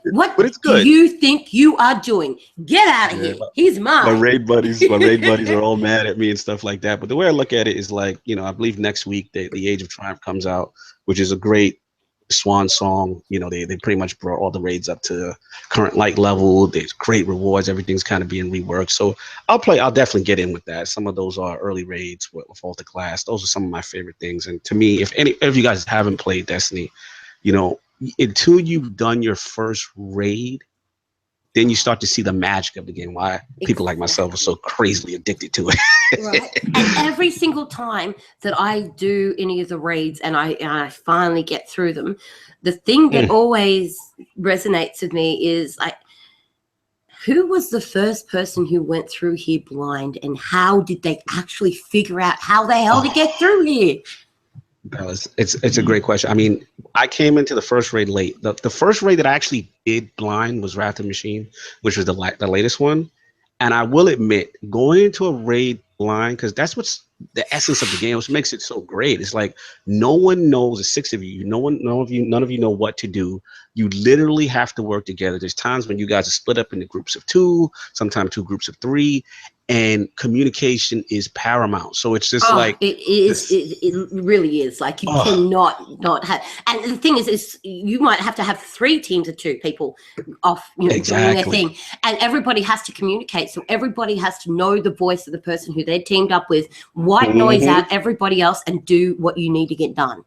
What but it's good. Do you think you are doing? Get out of here. He's mine. My raid buddies are all mad at me and stuff like that. But the way I look at it is like, I believe next week the Age of Triumph comes out, which is a great swan song. They pretty much brought all the raids up to current light level. There's great rewards. Everything's kind of being reworked. So I'll definitely get in with that. Some of those are early raids with Alta Class. Those are some of my favorite things. And to me, if you guys haven't played Destiny, until you've done your first raid, then you start to see the magic of the game. Why people like myself are so crazily addicted to it. Right. And every single time that I do any of the raids and I finally get through them, the thing that always resonates with me is who was the first person who went through here blind, and how did they actually figure out how the hell to get through here? It's a great question. I came into the first raid late. The first raid that I actually did blind was Wrath of the Machine, which was the latest one. And I will admit, going into a raid blind, because that's what's the essence of the game, which makes it so great. It's like no one knows, the six of you, none of you know what to do. You literally have to work together. There's times when you guys are split up into groups of 2, sometimes 2 groups of 3, and communication is paramount. So it's just like it is. It really is. Like you cannot not have. And the thing is you might have to have 3 teams of 2 people off, doing their thing, and everybody has to communicate. So everybody has to know the voice of the person who they're teamed up with, white noise out everybody else, and do what you need to get done.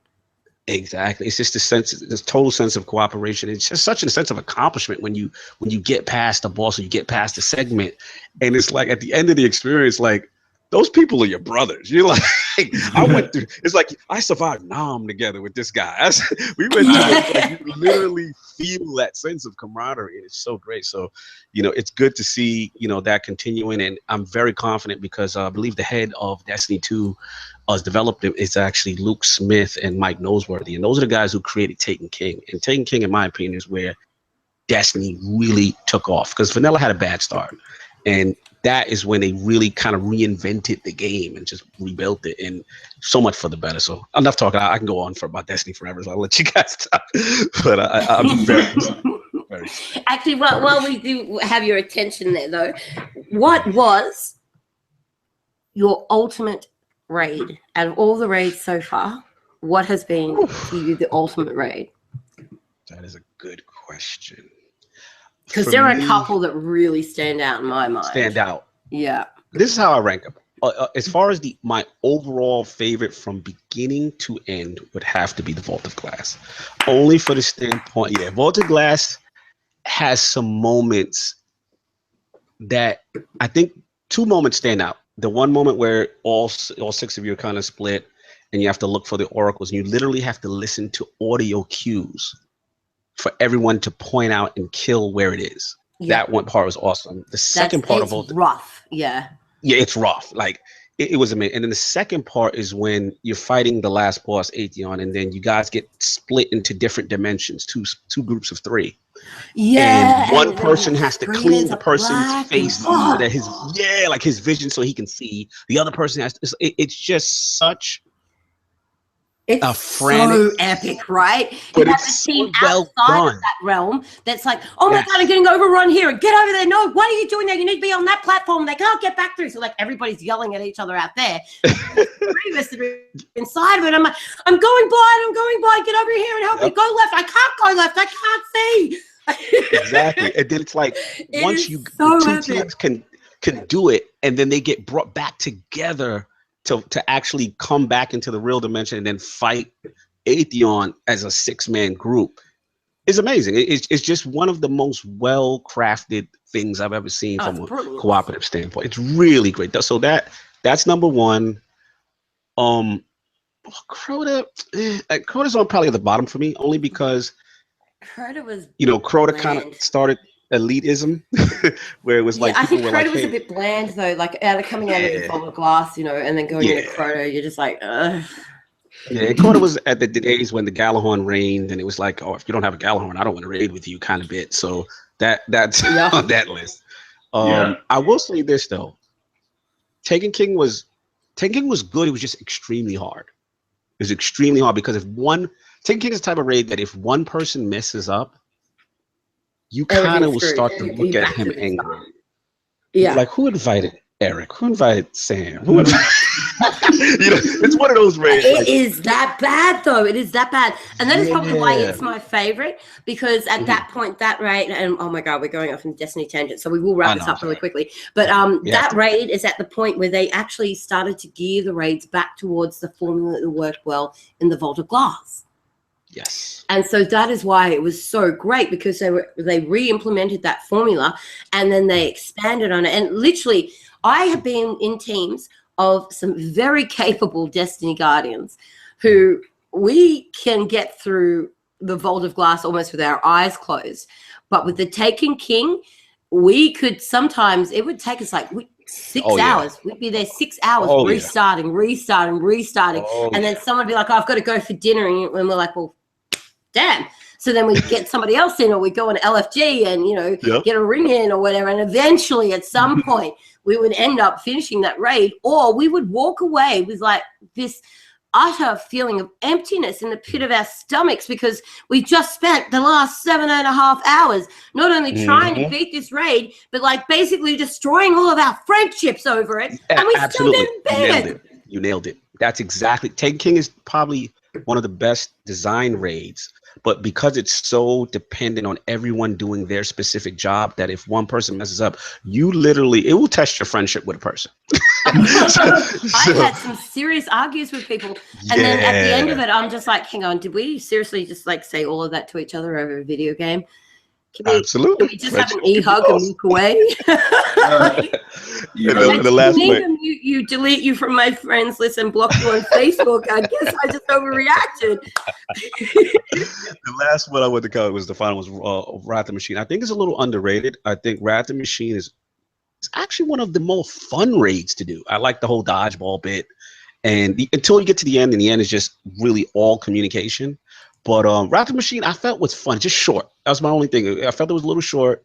Exactly. It's just this total sense of cooperation. It's just such a sense of accomplishment when you get past the boss or you get past the segment. And it's like at the end of the experience, like those people are your brothers. You're like, I went through, it's like I survived Nam together with this guy. We went through it, like, you literally feel that sense of camaraderie. And it's so great. So, it's good to see, that continuing. And I'm very confident because I believe the head of Destiny 2 has developed it. It's actually Luke Smith and Mike Noseworthy. And those are the guys who created Taken King. And Taken King, in my opinion, is where Destiny really took off because Vanilla had a bad start. And that is when they really kind of reinvented the game and just rebuilt it, and so much for the better. So enough talking. I can go on about Destiny forever, so I'll let you guys talk. But I'm very excited. Actually, while we do have your attention there, though, what was your ultimate raid out of all the raids so far? What has been for you the ultimate raid? That is a good question. Because there are a couple that really stand out in my mind. Yeah. This is how I rank them. As far as my overall favorite from beginning to end would have to be the Vault of Glass. Only for the standpoint, Vault of Glass has some moments that I think 2 moments stand out. The one moment where all 6 of you are kind of split and you have to look for the oracles and you literally have to listen to audio cues for everyone to point out and kill where it is. Yeah. That one part was awesome. The second part of it's rough. Yeah, it's rough. Like it was amazing. And then the second part is when you're fighting the last boss, Atheon, and then you guys get split into different dimensions, two groups of 3. Yeah. And one person has to clean the person's face that his vision so he can see. The other person has to, it's just such It's so epic, right? But it's so well done. Of that realm that's like, oh my God, I'm getting overrun here. Get over there. No, what are you doing there? You need to be on that platform. They can't get back through. So like everybody's yelling at each other out there. Inside of it, I'm like, I'm going blind. Get over here and help me. Go left. I can't go left. I can't see. Exactly. And then it's like once the 2 teams can do it, and then they get brought back together to actually come back into the real dimension and then fight Atheon as a 6-man group is amazing. It's just one of the most well-crafted things I've ever seen from a cooperative standpoint. It's really great. So that's number 1. Crota, Crota's on probably at the bottom for me, only because Crota was Crota kind of started elitism where it was like I think Crota was a bit bland though, like coming out of the Vault of Glass, and then going into Crota, you're just like, ugh. Yeah, Crota was at the days when the Galahorn reigned, and it was like, oh, if you don't have a Galahorn, I don't want to raid with you kind of bit. So that's on that list. I will say this though, Taken King was good. It was just extremely hard. It was extremely hard because Taken King is the type of raid that if one person messes up, you kind of will start to look at him angry. Yeah. Like, who invited Eric? Who invited Sam? Who invited... it's one of those raids. It is that bad, though. It is that bad. And that is probably why it's my favorite, because at that point, that raid, and oh my God, we're going off in Destiny tangent, so we will wrap this up really quickly. But that raid is at the point where they actually started to gear the raids back towards the formula that worked well in the Vault of Glass. Yes. And so that is why it was so great, because they re-implemented that formula and then they expanded on it. And literally, I have been in teams of some very capable Destiny Guardians who we can get through the Vault of Glass almost with our eyes closed. But with the Taken King, we could sometimes, it would take us like 6 hours. We'd be there 6 hours restarting. And then someone would be like, oh, I've got to go for dinner. And we're like, well, damn. So then we get somebody else in, or we go on LFG and, you know, get a ring in or whatever. And eventually at some point we would end up finishing that raid, or we would walk away with like this utter feeling of emptiness in the pit of our stomachs, because we just spent the last 7.5 hours not only trying to beat this raid, but like basically destroying all of our friendships over it. And we still didn't beat it. You nailed it. That's exactly. Taken King is probably one of the best design raids, but because it's so dependent on everyone doing their specific job, that if one person messes up, you literally, it will test your friendship with a person. I've had some serious arguments with people, and then at the end of it, I'm just like, hang on, did we seriously just like say all of that to each other over a video game? Absolutely. Can we just have an e-hug and walk away? The last you delete you from my friends list and block you on Facebook. I guess I just overreacted. The last one I went to cover was the final was Wrath the Machine. I think it's a little underrated. I think Wrath the Machine is actually one of the more fun raids to do. I like the whole dodgeball bit, and until you get to the end, and the end is just really all communication. But Wrath the Machine, I felt was fun, just short. That was my only thing. I felt it was a little short,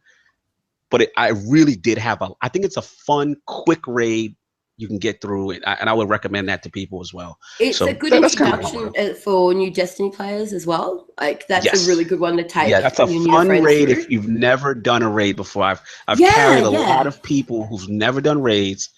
but I really did have I think it's a fun, quick raid you can get through it, and I would recommend that to people as well. It's a good introduction for new Destiny players as well. Like that's a really good one to take. Yeah, that's a fun raid if you've never done a raid before. I've carried a lot of people who've never done raids.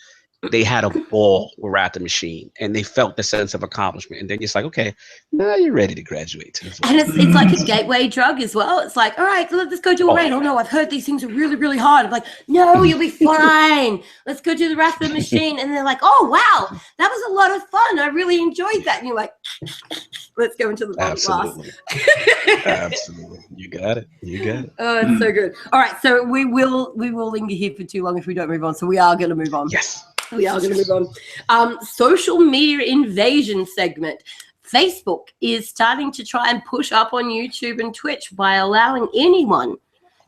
They had a ball with Wrath the Machine, and they felt the sense of accomplishment. And then it's like, okay, now you're ready to graduate. And it's like a gateway drug as well. It's like, all right, let's go do a raid. Oh no, I've heard these things are really, really hard. I'm like, no, you'll be fine. Let's go do the Wrath of the Machine. And they're like, oh wow, that was a lot of fun. I really enjoyed that. And you're like, let's go into the blast. Absolutely. You got it. Oh, it's so good. All right, so we will linger here for too long if we don't move on. So we are going to move on. Yes. We are going to move on. Social media invasion segment. Facebook is starting to try and push up on YouTube and Twitch by allowing anyone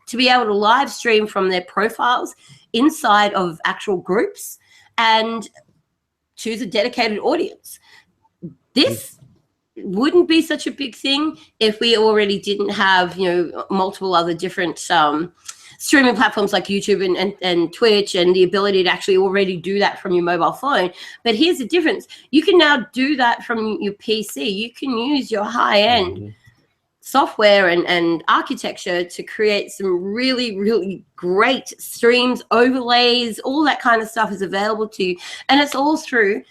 to be able to live stream from their profiles inside of actual groups and choose a dedicated audience. This wouldn't be such a big thing if we already didn't have, multiple other different streaming platforms like YouTube and Twitch, and the ability to actually already do that from your mobile phone. But here's the difference. You can now do that from your PC. You can use your high-end software and architecture to create some really, really great streams, overlays, all that kind of stuff is available to you. And it's all through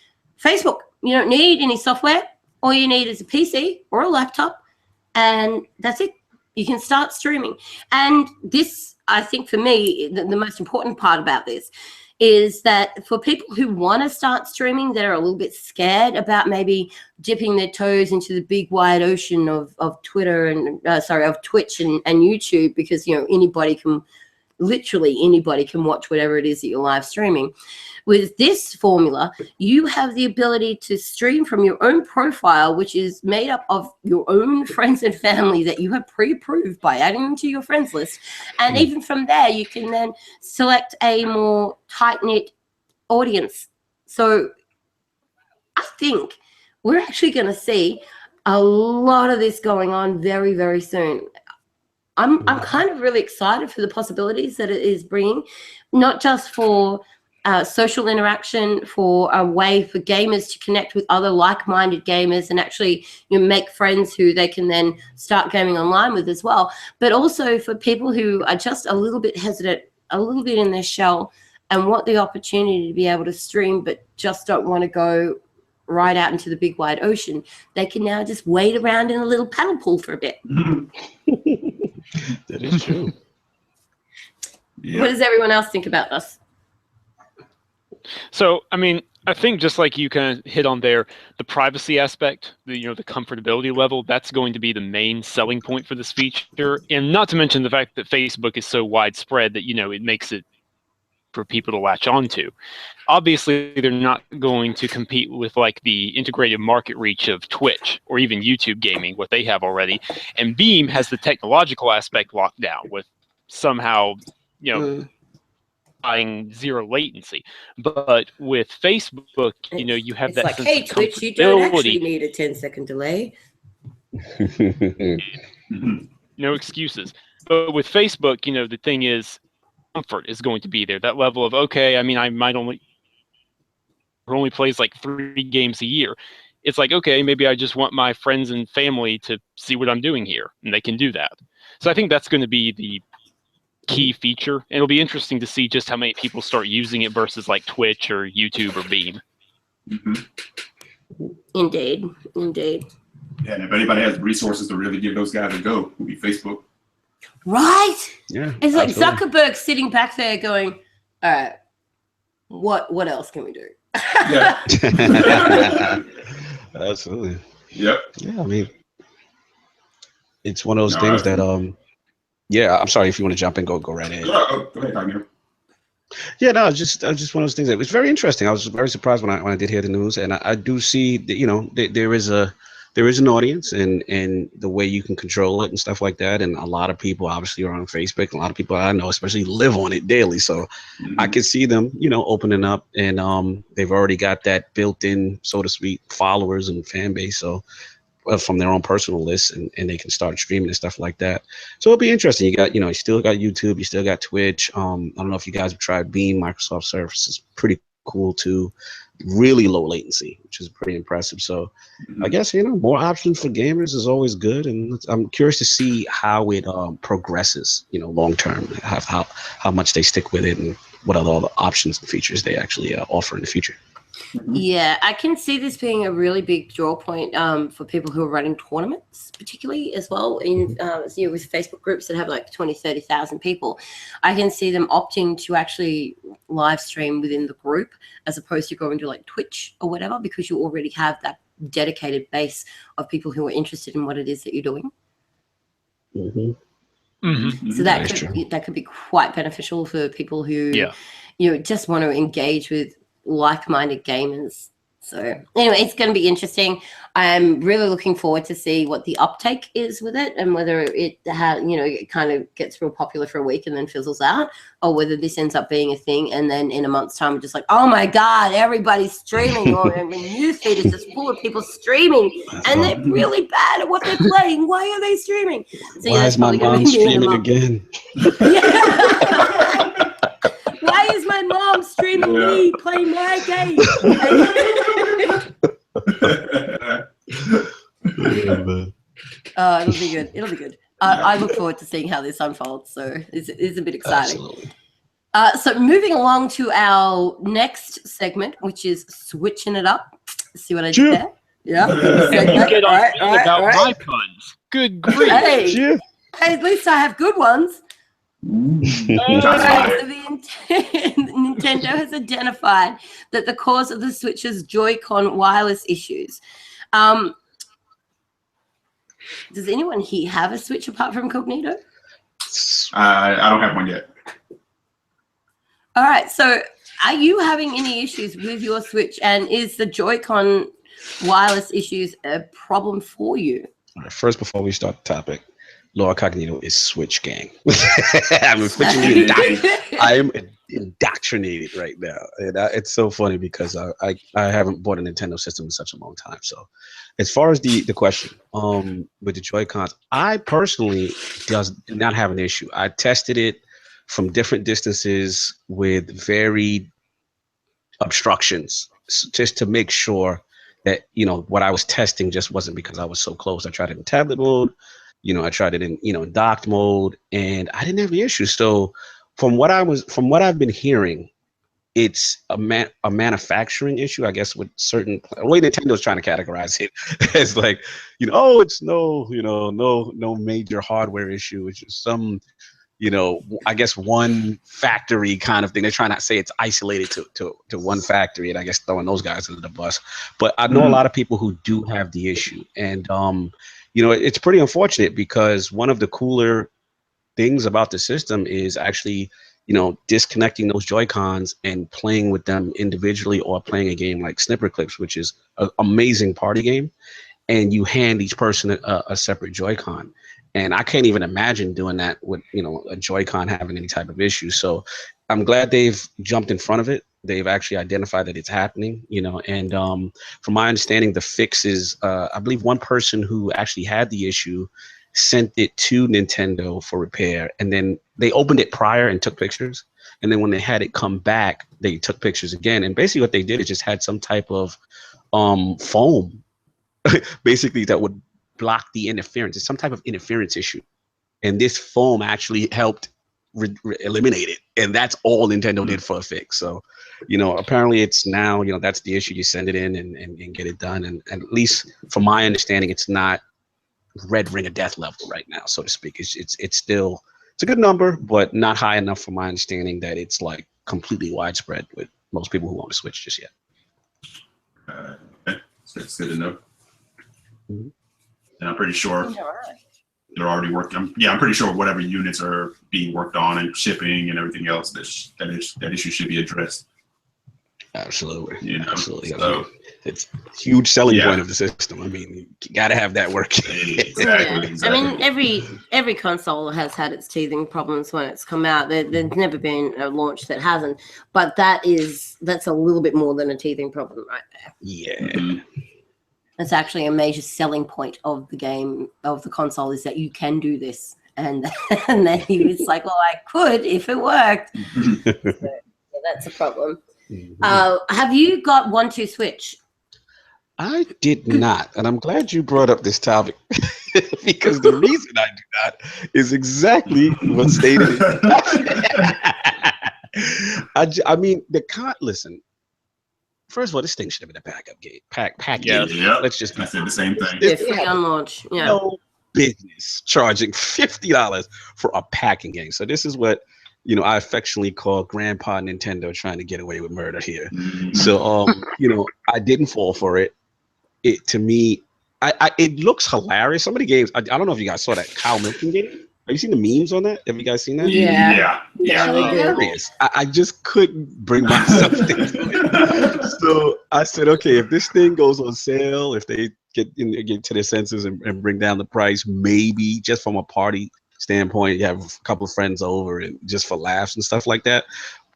Facebook. You don't need any software. All you need is a PC or a laptop, and that's it. You can start streaming. And this, I think for me, the most important part about this is that for people who want to start streaming that are a little bit scared about maybe dipping their toes into the big wide ocean of Twitter and of Twitch and YouTube, because literally anybody can watch whatever it is that you're live streaming. With this formula, you have the ability to stream from your own profile, which is made up of your own friends and family that you have pre-approved by adding them to your friends list. And even from there, you can then select a more tight-knit audience. So I think we're actually going to see a lot of this going on very, very soon. I'm kind of really excited for the possibilities that it is bringing, not just for social interaction, for a way for gamers to connect with other like-minded gamers and actually make friends who they can then start gaming online with as well, but also for people who are just a little bit hesitant, a little bit in their shell, and want the opportunity to be able to stream but just don't want to go right out into the big wide ocean. They can now just wade around in a little paddle pool for a bit. That is true. Yeah. What does everyone else think about this? So, I think just like you kind of hit on there, the privacy aspect, the comfortability level, that's going to be the main selling point for this feature. And not to mention the fact that Facebook is so widespread that, it makes it for people to latch onto. Obviously, they're not going to compete with like the integrated market reach of Twitch or even YouTube gaming, what they have already. And Beam has the technological aspect locked down with somehow, zero latency. But with Facebook, you have that sense of Twitch, you don't actually need a 10-second delay. No excuses. But with Facebook, the thing is, comfort is going to be there. That level of, okay, I mean, I might only plays like 3 games a year. It's like, okay, maybe I just want my friends and family to see what I'm doing here, and they can do that. So I think that's going to be the key feature, and it'll be interesting to see just how many people start using it versus like Twitch or YouTube or Beam. Indeed. Yeah, and if anybody has resources to really give those guys a go, it would be Facebook. Right? Yeah. It's like absolutely. Zuckerberg sitting back there going, all right, what else can we do? Yeah. Absolutely. Yep. Yeah, I mean, it's one of those things that yeah, I'm sorry if you want to jump in, go right ahead. Go ahead, Agnew. Yeah, no, it's just one of those things that was very interesting. I was very surprised when I did hear the news, and I do see that there is an audience and the way you can control it and stuff like that. And a lot of people obviously are on Facebook. A lot of people I know especially live on it daily, so I can see them opening up, and they've already got that built-in, so to speak, followers and fan base. So from their own personal lists, and they can start streaming and stuff like that. So it'll be interesting. You got, you still got YouTube, you still got Twitch. I don't know if you guys have tried Beam. Microsoft Surface is pretty cool too. Really low latency, which is pretty impressive. So I guess, more options for gamers is always good. And I'm curious to see how it progresses, long term, how much they stick with it and what are all the options and features they actually offer in the future. Yeah, I can see this being a really big draw point for people who are running tournaments, particularly as well in with Facebook groups that have like 20, 30,000 people. I can see them opting to actually live stream within the group as opposed to going to like Twitch or whatever, because you already have that dedicated base of people who are interested in what it is that you're doing. So that could be quite beneficial for people who just want to engage with like-minded gamers. So anyway, it's going to be interesting. I'm really looking forward to see what the uptake is with it, and whether it it kind of gets real popular for a week and then fizzles out, or whether this ends up being a thing and then in a month's time we're just like, oh my god, everybody's streaming, or the newsfeed is just full of people streaming and they're really bad at what they're playing. Why are they streaming? So why is my mom streaming again? Why is my mom streaming me playing my game? It'll be good. It'll be good. I look forward to seeing how this unfolds. So it's a bit exciting. So moving along to our next segment, which is switching it up. See what I did there? Yeah. You get on about my puns. Good grief. Hey, at least I have good ones. Nintendo has identified that the cause of the Switch's JoyCon wireless issues. Does anyone here have a Switch apart from Cognito? I don't have one yet. All right, so are you having any issues with your Switch, and is the JoyCon wireless issues a problem for you? All right, first, before we start the topic, Laura Cognito is Switch gang. I am indoctrinated right now, and it's so funny because I haven't bought a Nintendo system in such a long time. So, as far as the question with the Joy-Cons, I personally do not have an issue. I tested it from different distances with varied obstructions, just to make sure that what I was testing just wasn't because I was so close. I tried it in tablet mode. I tried it in docked mode, and I didn't have the issue. So from what I've been hearing, it's a manufacturing issue, I guess, with certain the way Nintendo's trying to categorize it. It's like, it's no major hardware issue. It's just some, I guess one factory kind of thing. They're trying to say it's isolated to one factory, and I guess throwing those guys under the bus. But I know a lot of people who do have the issue, and it's pretty unfortunate because one of the cooler things about the system is actually, disconnecting those Joy-Cons and playing with them individually, or playing a game like Snipper Clips, which is an amazing party game. And you hand each person a separate Joy-Con. And I can't even imagine doing that with, a Joy-Con having any type of issue. So I'm glad they've jumped in front of it. They've actually identified that it's happening, and from my understanding, the fix is, I believe one person who actually had the issue sent it to Nintendo for repair, and then they opened it prior and took pictures. And then when they had it come back, they took pictures again. And basically what they did is just had some type of foam, basically, that would block the interference. It's some type of interference issue. And this foam actually helped eliminate it. And that's all Nintendo did for a fix. So, apparently it's now, that's the issue. You send it in and get it done. And at least from my understanding, it's not red ring of death level right now, so to speak. It's still, it's a good number, but not high enough for my understanding that it's like completely widespread with most people who own a Switch just yet. Okay. That's good to know. Mm-hmm. And I'm pretty sure they're already working. I'm pretty sure whatever units are being worked on and shipping and everything else, that issue should be addressed. Absolutely. Absolutely. So, it's a huge selling point of the system. I mean, you got to have that working. Exactly. I mean, every console has had its teething problems when it's come out. There's never been a launch that hasn't, but that's a little bit more than a teething problem right there. Yeah. Mm-hmm. That's actually a major selling point of the game, of the console, is that you can do this. And then he was like, well, I could if it worked. So that's a problem. Mm-hmm. Have you got 1-2 Switch? I did not, and I'm glad you brought up this topic because the reason I do not is exactly what's stated. I mean, listen. First of all, this thing should have been a backup game. Package. Yeah. Let's just. I said the same thing. It's free on launch. Yeah. No business charging $50 for a packing game. So this is what I affectionately call Grandpa Nintendo trying to get away with murder here. Mm-hmm. So I didn't fall for it. It, to me, it looks hilarious. Some of the games, I don't know if you guys saw that cow milking game. Have you seen the memes on that? Have you guys seen that? Yeah. Hilarious. I just couldn't bring myself to it. So I said, okay, if this thing goes on sale, if they get to their senses and bring down the price, maybe just from a party standpoint, you have a couple of friends over and just for laughs and stuff like that.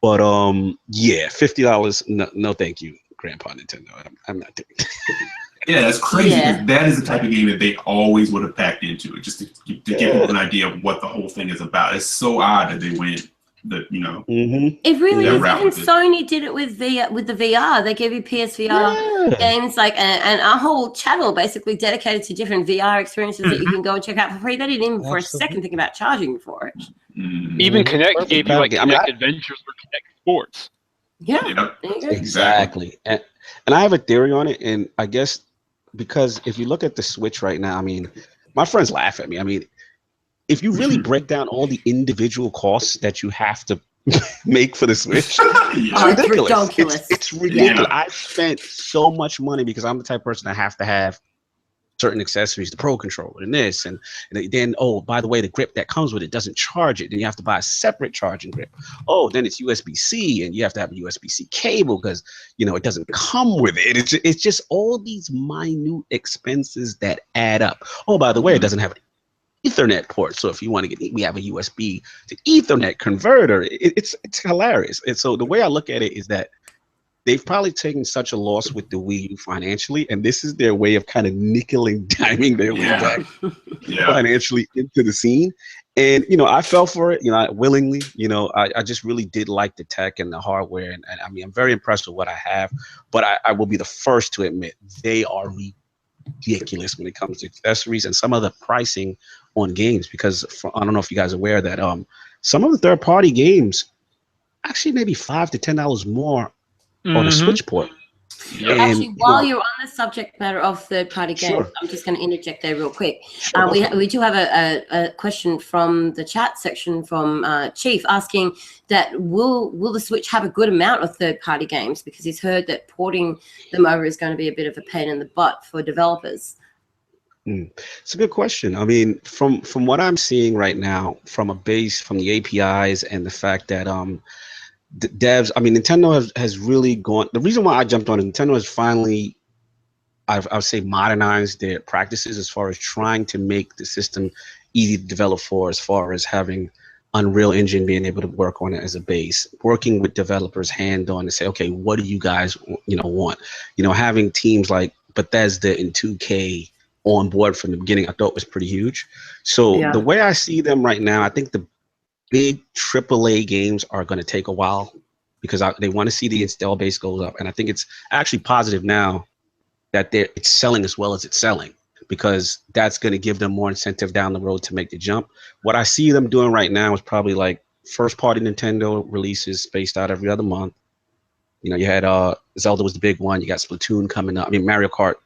But $50, no thank you, Grandpa Nintendo. I'm not doing it. Yeah, that's crazy. Yeah. That is the type of game that they always would have packed into it, just to give people an idea of what the whole thing is about. It's so odd that they went Mm-hmm. It really is. Even Sony did it with the VR. They gave you PSVR games, and our whole channel basically dedicated to different VR experiences that you can go and check out for free. They didn't even for a second think about charging for it. Mm-hmm. Even Kinect gave you Kinect Adventures or Kinect Sports. Yeah, exactly. And I have a theory on it, and I guess because if you look at the Switch right now, I mean, my friends laugh at me. I mean, if you really break down all the individual costs that you have to make for the Switch, it's ridiculous. It's ridiculous. Yeah. I've spent so much money because I'm the type of person that have to have certain accessories, the Pro Controller and this, and then, oh, by the way, the grip that comes with it doesn't charge it. Then you have to buy a separate charging grip. Oh, then it's USB-C, and you have to have a USB-C cable because, it doesn't come with it. It's just all these minute expenses that add up. Oh, by the way, it doesn't have an Ethernet port. So if you want to we have a USB to Ethernet converter. It's hilarious. And so the way I look at it is that they've probably taken such a loss with the Wii U financially, and this is their way of kind of nickel and diming their way back financially into the scene. And, I fell for it, willingly. I just really did like the tech and the hardware. And I mean, I'm very impressed with what I have, but I will be the first to admit they are ridiculous when it comes to accessories and some of the pricing on games, because I don't know if you guys are aware that some of the third-party games actually maybe $5 to $10 more on a Switch port. Yeah. Actually, while you're on the subject matter of third-party games, I'm just going to interject there real quick. We do have a question from the chat section from Chief asking that will the Switch have a good amount of third-party games, because he's heard that porting them over is going to be a bit of a pain in the butt for developers. It's a good question. I mean, from what I'm seeing right now, from the APIs and the fact that the devs, I mean, Nintendo has really gone. The reason why I jumped on it, Nintendo has finally, I would say, modernized their practices as far as trying to make the system easy to develop for, as far as having Unreal Engine being able to work on it as a base, working with developers hand on to say, okay, what do you guys want? Having teams like Bethesda and 2K on board from the beginning, I thought was pretty huge. So the way I see them right now, I think the big AAA games are going to take a while because they want to see the install base goes up. And I think it's actually positive now that it's selling as well as it's selling, because that's going to give them more incentive down the road to make the jump. What I see them doing right now is probably like first party Nintendo releases spaced out every other month. You know, you had Zelda was the big one. You got Splatoon coming up. I mean, Mario Kart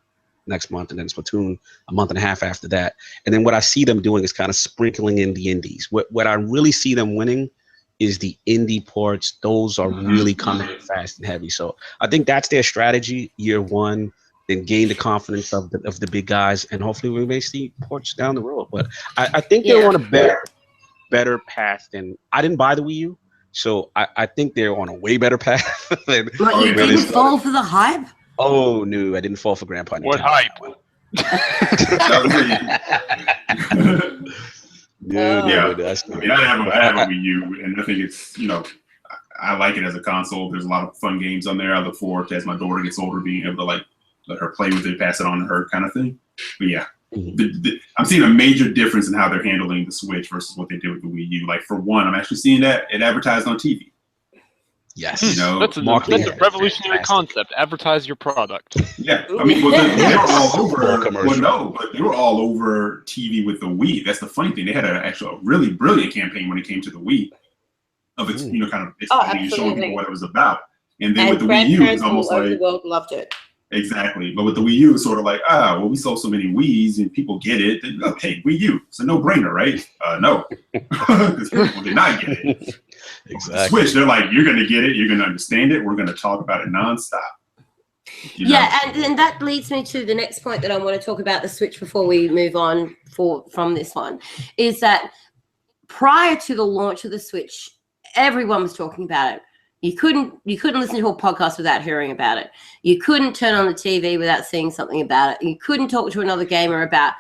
next month, and then Splatoon a month and a half after that. And then what I see them doing is kind of sprinkling in the indies. What I really see them winning is the indie ports. Those are really coming in fast and heavy. So I think that's their strategy year one, then gain the confidence of the big guys, and hopefully we may see ports down the road. But I think they're on a better path than I didn't buy the Wii U. So I think they're on a way better path. Than you didn't fall for the hype? Oh no, I didn't fall for Grandpa Nintendo. What hype? I mean, I have a Wii U, and I think it's, you know, I like it as a console. There's a lot of fun games on there. I look forward to, as my daughter gets older, being able to like let her play with it, pass it on to her, kind of thing. But yeah, I'm seeing a major difference in how they're handling the Switch versus what they did with the Wii U. Like, for one, I'm actually seeing that it advertised on TV. Yes, you know, that's a revolutionary concept. Advertise your product. Yeah, I mean, they were all over. Well, no, but they were all over TV with the Wii. That's the funny thing. They had a really brilliant campaign when it came to the Wii, of its, you know, kind of explaining and showing people what it was about. And then with the Wii U, it's almost like the world loved it. Exactly. But with the Wii U, it's sort of like, well, we sold so many Wiis and people get it. Then, okay, Wii U, it's a no-brainer, right? No, because people did not get it. Exactly. Switch, they're like, you're going to get it, you're going to understand it, we're going to talk about it nonstop. You know? Yeah, and that leads me to the next point that I want to talk about the Switch before we move on from this one, is that prior to the launch of the Switch, everyone was talking about it. You couldn't listen to a podcast without hearing about it. You couldn't turn on the TV without seeing something about it. You couldn't talk to another gamer about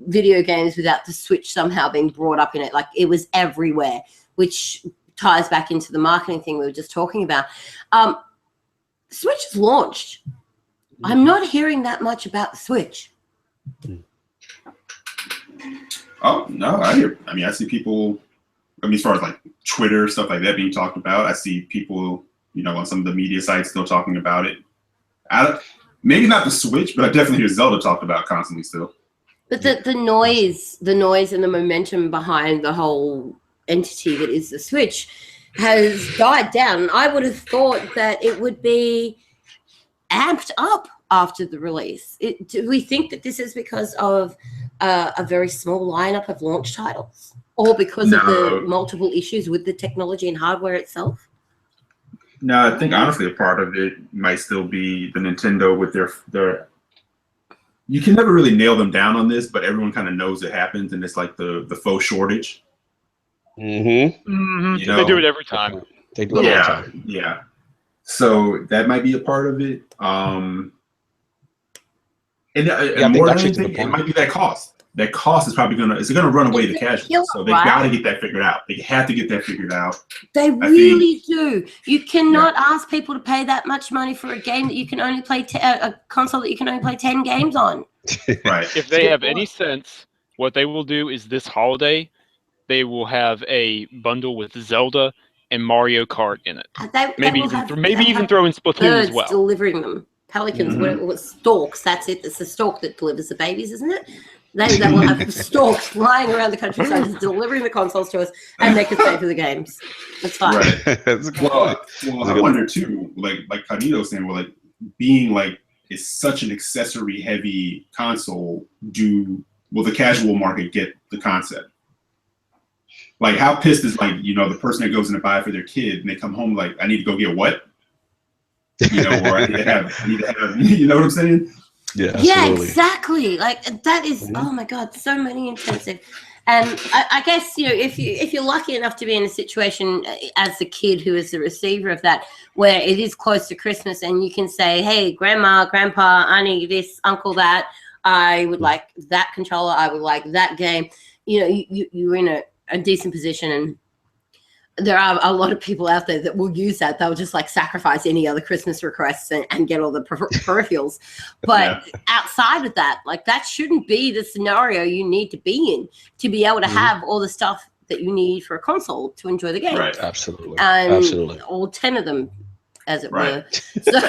video games without the Switch somehow being brought up in it. Like, it was everywhere, which ties back into the marketing thing we were just talking about. Switch is launched. I'm not hearing that much about the Switch. Oh, no, I see people, as far as like Twitter, stuff like that being talked about. I see people, you know, on some of the media sites still talking about it. Maybe not the Switch, but I definitely hear Zelda talked about constantly still. But the noise and the momentum behind the whole entity that is the Switch has died down. I would have thought that it would be amped up after the release. Do we think that this is because of a very small lineup of launch titles, or because of the multiple issues with the technology and hardware itself? No, I think honestly a part of it might still be the Nintendo with their you can never really nail them down on this, but everyone kind of knows it happens, and it's like the faux shortage. Mm-hmm. You know? They do it every time. They do it every time. Yeah. So that might be a part of it. And more than anything, it might be that cost. That cost is probably gonna run away the casuals. So they got to get that figured out. They have to get that figured out. They really do. You cannot ask people to pay that much money for a game that you can only play a console that you can only play 10 games on. Right. If they have any sense, what they will do is this holiday, they will have a bundle with Zelda and Mario Kart in it. Maybe even throw in Splatoon as well. Delivering them. Pelicans, whatever, storks. That's it. It's the stork that delivers the babies, isn't it? They will have storks flying around the countryside, just delivering the consoles to us, and make us pay for the games. That's fine. Right. Well, I wonder too, like Carnito saying, well, like being like it's such an accessory-heavy console. Will the casual market get the concept? Like, how pissed is like, you know, the person that goes in to buy it for their kid, and they come home like, I need to go get what? You know, or I need to have, you know what I'm saying? Yeah, exactly. Like, that is, oh my God, so many intensive. And I guess, you know, if you're lucky enough to be in a situation as the kid who is the receiver of that, where it is close to Christmas and you can say, hey, grandma, grandpa, I need this, uncle, that, I would like that controller, I would like that game. You know, you're in a decent position. there are a lot of people out there that will use that. They'll just like sacrifice any other Christmas requests and get all the peripherals. But outside of that, like that shouldn't be the scenario you need to be in to be able to have all the stuff that you need for a console to enjoy the game. Right. Absolutely. And all 10 of them, as it were. So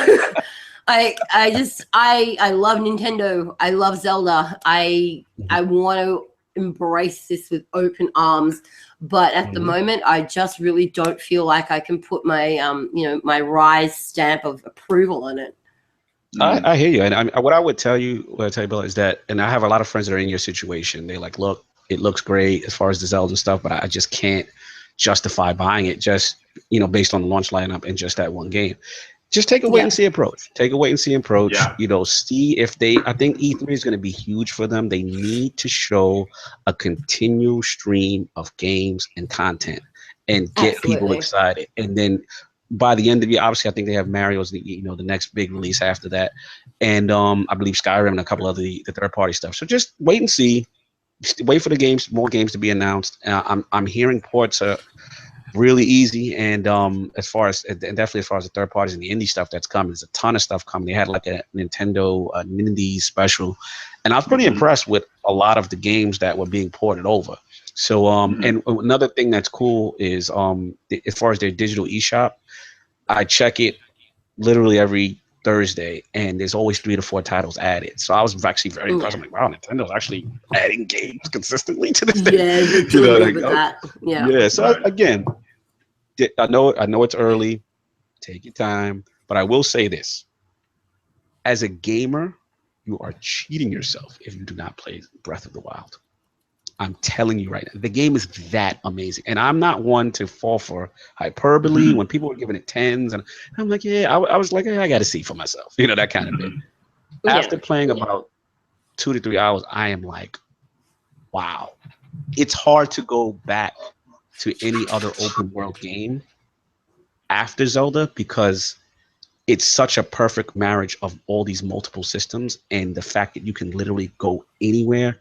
I love Nintendo. I love Zelda. I want to embrace this with open arms. But at the moment, I just really don't feel like I can put my, my Rise stamp of approval on it. I hear you. And what I would tell you, Bill, is that, and I have a lot of friends that are in your situation. They're like, look, it looks great as far as the Zelda stuff, but I just can't justify buying it just, based on the launch lineup and just that one game. Just take a wait and see approach. Take a wait and see approach. Yeah. See if I think E3 is going to be huge for them. They need to show a continual stream of games and content and get people excited. And then by the end of the year, obviously, I think they have Mario's the next big release after that, and I believe Skyrim and a couple of the third party stuff. So just wait and see. Wait for the more games to be announced. I'm hearing ports are really easy, and definitely as far as the third parties and the indie stuff that's coming, there's a ton of stuff coming. They had like a Nintendo Indie special, and I was pretty impressed with a lot of the games that were being ported over. So and another thing that's cool is as far as their digital eShop, I check it literally every Thursday, and there's always 3 to 4 titles added. So I was actually very impressed. I'm like, wow, Nintendo's actually adding games consistently to this thing. Yeah, they're doing with that. Yeah. So again, I know it's early. Take your time, but I will say this: as a gamer, you are cheating yourself if you do not play Breath of the Wild. I'm telling you right now, the game is that amazing. And I'm not one to fall for hyperbole when people were giving it 10s. And I'm like, I was like, I got to see for myself, that kind of thing. After playing about 2 to 3 hours, I am like, wow. It's hard to go back to any other open world game after Zelda because it's such a perfect marriage of all these multiple systems and the fact that you can literally go anywhere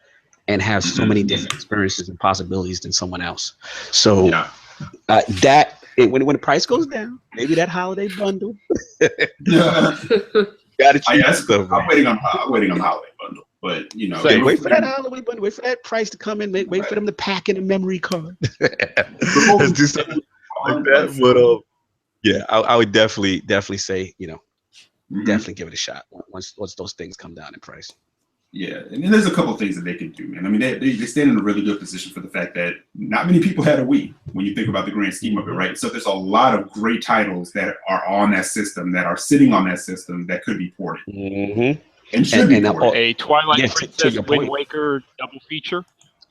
and have so many different experiences and possibilities than someone else. So when the price goes down, maybe that holiday bundle. Got to choose stuff. I'm waiting on the holiday bundle, but wait for that holiday bundle. Wait for that price to come in. Wait for them to pack in a memory card. Let's do something like that. But I would definitely say definitely give it a shot once those things come down in price. Yeah, and there's a couple of things that they can do, man. I mean, they stand in a really good position for the fact that not many people had a Wii when you think about the grand scheme of it, right? So there's a lot of great titles that are on that system, that are sitting on that system that could be ported. And should be ported. A Twilight Princess Wind Waker double feature.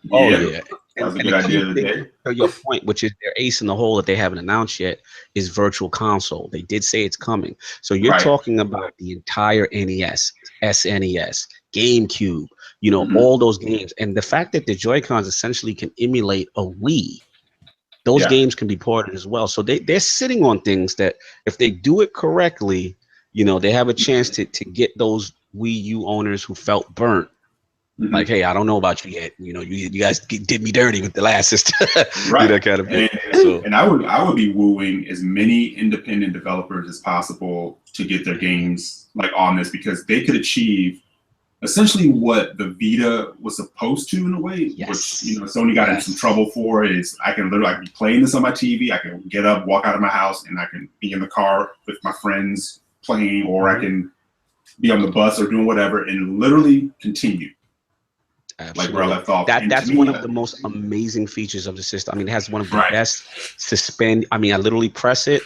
That was a good idea of the day. To your point, which is their ace in the hole that they haven't announced yet, is Virtual Console. They did say it's coming. So you're talking about the entire NES, SNES, GameCube, all those games. And the fact that the Joy-Cons essentially can emulate a Wii, those games can be ported as well. So they're sitting on things that if they do it correctly, they have a chance to get those Wii U owners who felt burnt. Like, hey, I don't know about you yet. You guys did me dirty with the last system. That kind of thing. And I would be wooing as many independent developers as possible to get their games like on this, because they could achieve essentially what the Vita was supposed to in a way, which Sony got into some trouble for. Is I can be playing this on my TV. I can get up, walk out of my house, and I can be in the car with my friends playing, or I can be on the bus or doing whatever and literally continue. Absolutely. Like where I left off. That's one of the most amazing features of the system. I mean, it has one of the best suspend. I mean, I literally press it.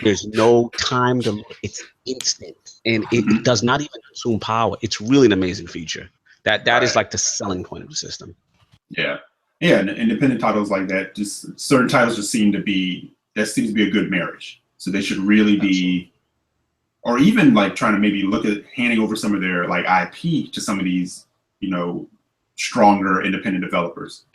There's no time to look. It's instant, and it does not even consume power. It's really an amazing feature. That is like the selling point of the system. Yeah, and independent titles like that, just certain titles just seems to be a good marriage. So they should really be, or even like trying to maybe look at handing over some of their like IP to some of these, stronger independent developers.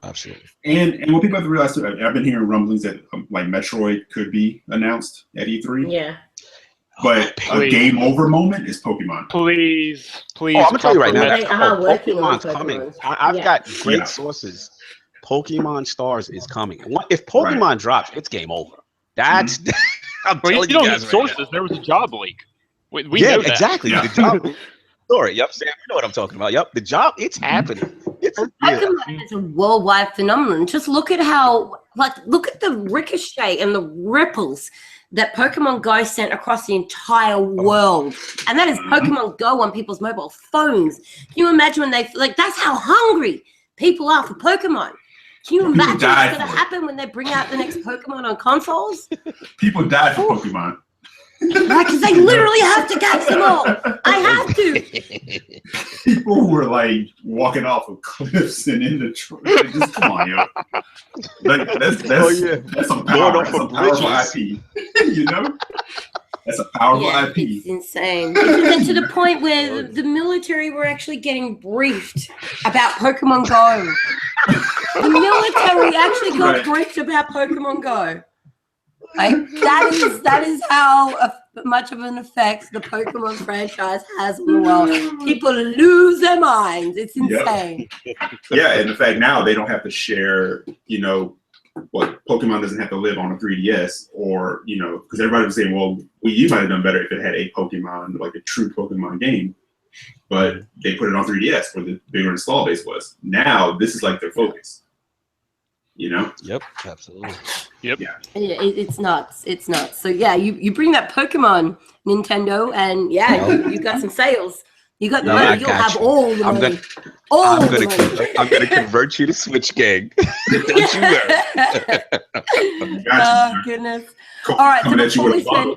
Absolutely. And what people have to realize too, I've been hearing rumblings that like Metroid could be announced at E3. Yeah. But a game over moment is Pokemon. Please. Oh, I'm gonna tell you right now, Pokemons coming. I've got great sources Pokemon Stars is coming. If Pokemon drops, it's game over. That's I'm telling you guys. Sources. There was a job leak. We yeah, know that. exactly. Yeah. The job story. Yep, Sam, you know what I'm talking about. Yep, the job. It's happening. Pokemon is a worldwide phenomenon. Just look at look at the ricochet and the ripples that Pokemon Go sent across the entire world. And that is Pokemon Go on people's mobile phones. Can you imagine when that's how hungry people are for Pokemon. Can you imagine what's going to happen when they bring out the next Pokemon on consoles? People die for Pokemon. Right, because they literally have to catch them all. I have to. People who were like walking off of cliffs and in the truck. Just come on, yo. Like that's some power. That's some powerful IP. You know? That's a powerful IP. It's insane. It's to the point where the military were actually getting briefed about Pokemon Go. The military actually got briefed about Pokemon Go. Like that is how much of an effect the Pokemon franchise has on the world. People lose their minds. It's insane. Yeah, and in fact now they don't have to share, Pokemon doesn't have to live on a 3DS or, because everybody was saying, well, Wii U might have done better if it had a Pokemon, like a true Pokemon game. But they put it on 3DS where the bigger install base was. Now this is like their focus. Yep, absolutely. Yep. Yeah. It's nuts. It's nuts. So yeah, you bring that Pokemon, Nintendo, and you got some sales. You got the money. You'll have all the money. I'm gonna convert you to Switch gang. Don't you worry. Oh goodness. All right. So before we spend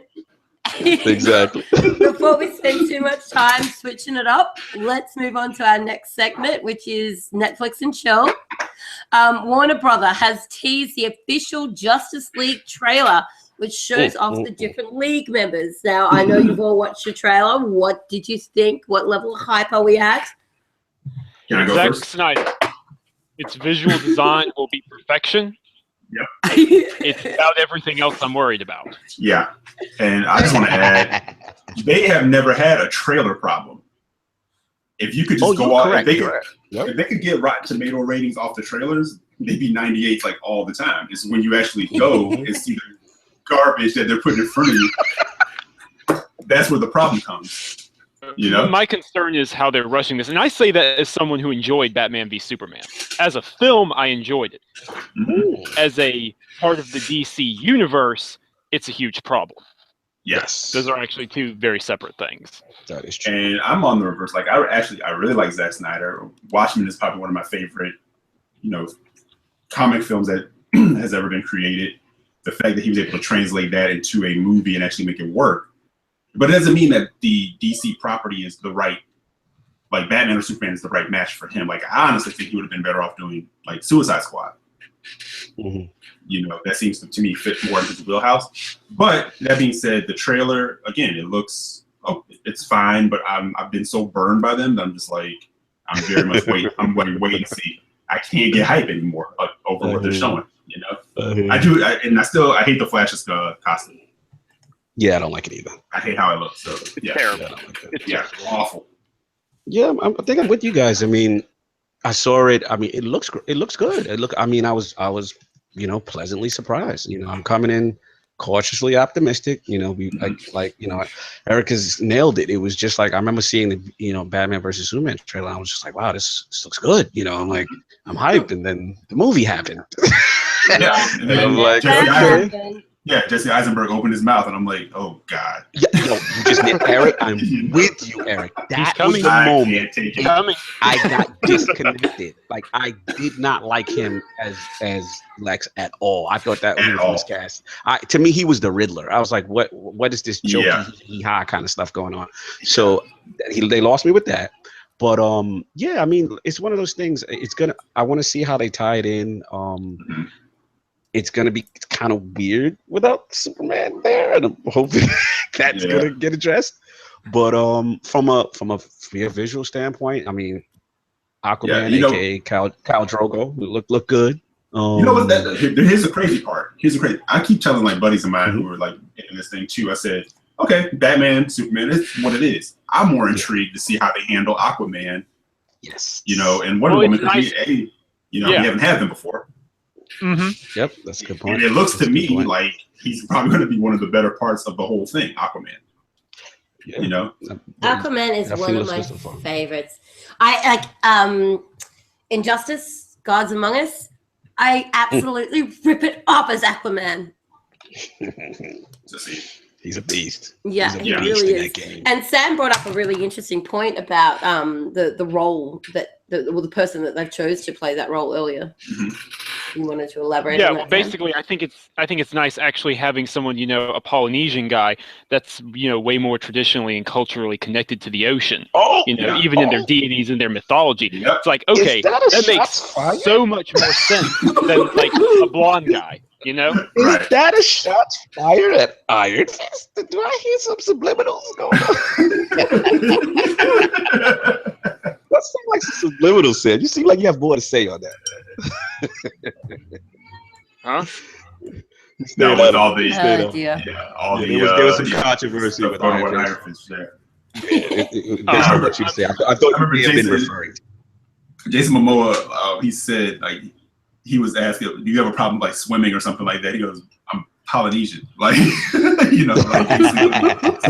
exactly. Before we spend too much time switching it up, let's move on to our next segment, which is Netflix and Chill. Warner Brother has teased the official Justice League trailer, which shows off the different league members. Now, I know you've all watched the trailer. What did you think? What level of hype are we at? Can I go Zack first? Snyder. Its visual design will be perfection. Yep. It's about everything else I'm worried about. Yeah. And I just want to add, they have never had a trailer problem. If you could just go out, if they could get Rotten Tomato ratings off the trailers, they'd be 98 like all the time. It's when you actually go and see the garbage that they're putting in front of you. That's where the problem comes. My concern is how they're rushing this. And I say that as someone who enjoyed Batman v Superman. As a film, I enjoyed it. As a part of the DC universe, it's a huge problem. Yes. Those are actually two very separate things. That is true. And I'm on the reverse. Like I really like Zack Snyder. Watchmen is probably one of my favorite, comic films that has ever been created. The fact that he was able to translate that into a movie and actually make it work. But it doesn't mean that the DC property is the right, like Batman or Superman is the right match for him. Like I honestly think he would have been better off doing like Suicide Squad. That seems to me fit more into his wheelhouse. But that being said, the trailer, again, it looks, it's fine, but I've been so burned by them that I'm just like, I'm very much I'm waiting to see. I can't get hype anymore over what they're showing. I hate the Flash's costume. Yeah, I don't like it either. I hate how it looks. So yeah, terrible. It's awful. Yeah, I think I'm with you guys. I mean, I saw it. I mean, it looks good. I was pleasantly surprised. I'm coming in cautiously optimistic. Eric has nailed it. It was just like I remember seeing the Batman versus Superman trailer. I was just like, wow, this looks good. I'm like, I'm hyped, and then the movie happened. And then I'm like, okay. Yeah, Jesse Eisenberg opened his mouth, and I'm like, oh, God. Yeah, you just did, Eric. I'm with you, Eric. That was the moment I got disconnected. Like, I did not like him as Lex at all. I thought that was cast. To me, he was the Riddler. I was like, what is this jokey, hee-ha kind of stuff going on? So they lost me with that. But, I mean, it's one of those things. I want to see how they tie it in. It's going to be kind of weird without Superman there, and I'm hoping that's going to get addressed. But from a visual standpoint, I mean, Aquaman, aka Khal Drogo, look good. Here's the crazy part. I keep telling like buddies of mine who are like in this thing too. I said, okay, Batman, Superman, it's what it is. I'm more intrigued to see how they handle Aquaman. Yes. And Wonder Woman could be We haven't had them before. Mm-hmm. Yep, that's a good point. And it looks to me like he's probably going to be one of the better parts of the whole thing, Aquaman. Yeah. Aquaman is one of my favorites. I like Injustice, Gods Among Us. I absolutely rip it up as Aquaman. He's a beast. Yeah, he really is. And Sam brought up a really interesting point about the role that the person that they chose to play that role earlier. You wanted to elaborate on that? Well, basically, I think it's nice actually having someone, a Polynesian guy that's, way more traditionally and culturally connected to the ocean. Even in their deities and their mythology. Yep. It's like, okay, that makes so much more sense than like a blonde guy. Is that a shots fired at Iron Fist? Do I hear some subliminals going on? That sounds like some subliminal said. You seem like you have more to say on that. Huh? No, with all the there was some controversy with Iron Fist there. Based on what you say, I thought you may have been referring to Jason Momoa. He said he was asked, "Do you have a problem like swimming or something like that?" He goes, "I'm Polynesian." Like, so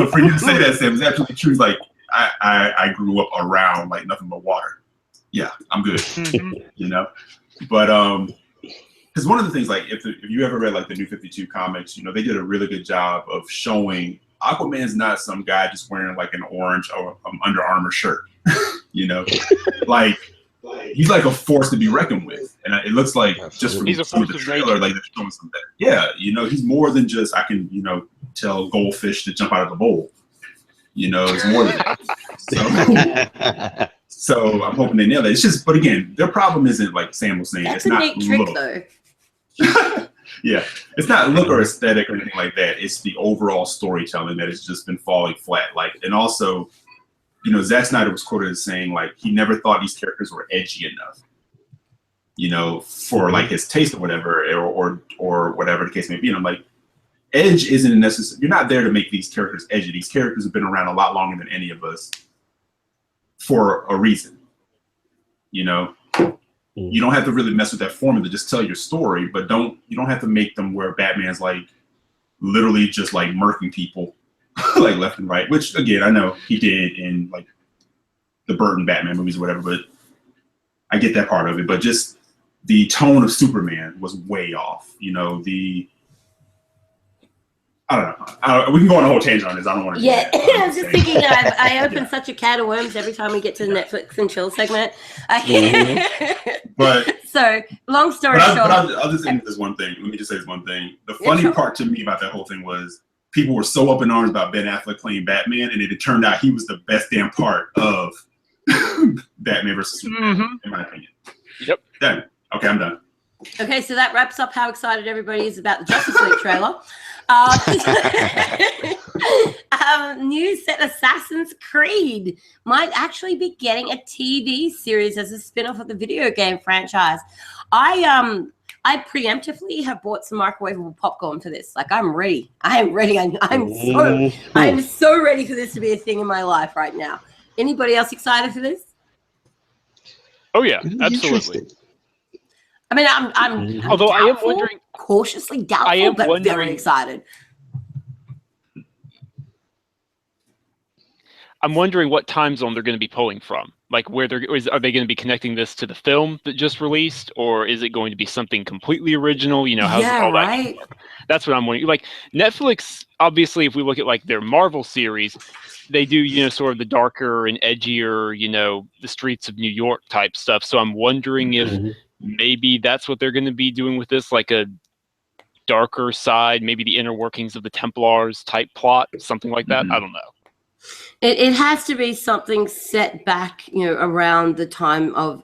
for you to say that, Sam, is absolutely true. It's like I grew up around like nothing but water. Yeah, I'm good. But because one of the things, like if you ever read like the New 52 comics, they did a really good job of showing Aquaman's not some guy just wearing like an orange or Under Armour shirt. Like. He's like a force to be reckoned with, and it looks like just from some of the trailer, like they're showing something. Yeah, he's more than just I can, tell goldfish to jump out of the bowl. It's more than that. So I'm hoping they nail that. It's just, but again, their problem isn't like Sam was saying. That's it's a not neat trick, look. Though. Yeah, it's not look or aesthetic or anything like that. It's the overall storytelling that has just been falling flat. Like, and also. Zack Snyder was quoted as saying, like, he never thought these characters were edgy enough, for like his taste or whatever, or whatever the case may be. And I'm like, edge isn't necessary. You're not there to make these characters edgy. These characters have been around a lot longer than any of us for a reason. You don't have to really mess with that formula. Just tell your story, but you don't have to make them where Batman's like literally just like murking people. Like left and right, which again I know he did in like the Burton Batman movies or whatever, but I get that part of it. But just the tone of Superman was way off. I don't know. We can go on a whole tangent on this. I don't want to. Yeah, I was just thinking. I open such a can of worms every time we get to the Netflix and chill segment. But so long story short, I'll just end this one thing. Let me just say this one thing. The funny part to me about that whole thing was. People were so up in arms about Ben Affleck playing Batman, and it turned out he was the best damn part of Batman versus Superman, in my opinion. Yep. Done. Okay, I'm done. Okay, so that wraps up how excited everybody is about the Justice League trailer. News that Assassin's Creed might actually be getting a TV series as a spin-off of the video game franchise. I preemptively have bought some microwavable popcorn for this. Like, I'm ready. I am ready. I'm so ready for this to be a thing in my life right now. Anybody else excited for this? Oh yeah, absolutely. I mean, I'm although doubtful, I am wondering, cautiously doubtful, but very excited. I'm wondering what time zone they're going to be pulling from. Like, are they going to be connecting this to the film that just released, or is it going to be something completely original? How's all that work? That's what I'm wondering. Like, Netflix, obviously, if we look at like their Marvel series, they do, sort of the darker and edgier, the streets of New York type stuff. So I'm wondering if maybe that's what they're going to be doing with this, like a darker side, maybe the inner workings of the Templars type plot, something like that. I don't know. It has to be something set back, around the time of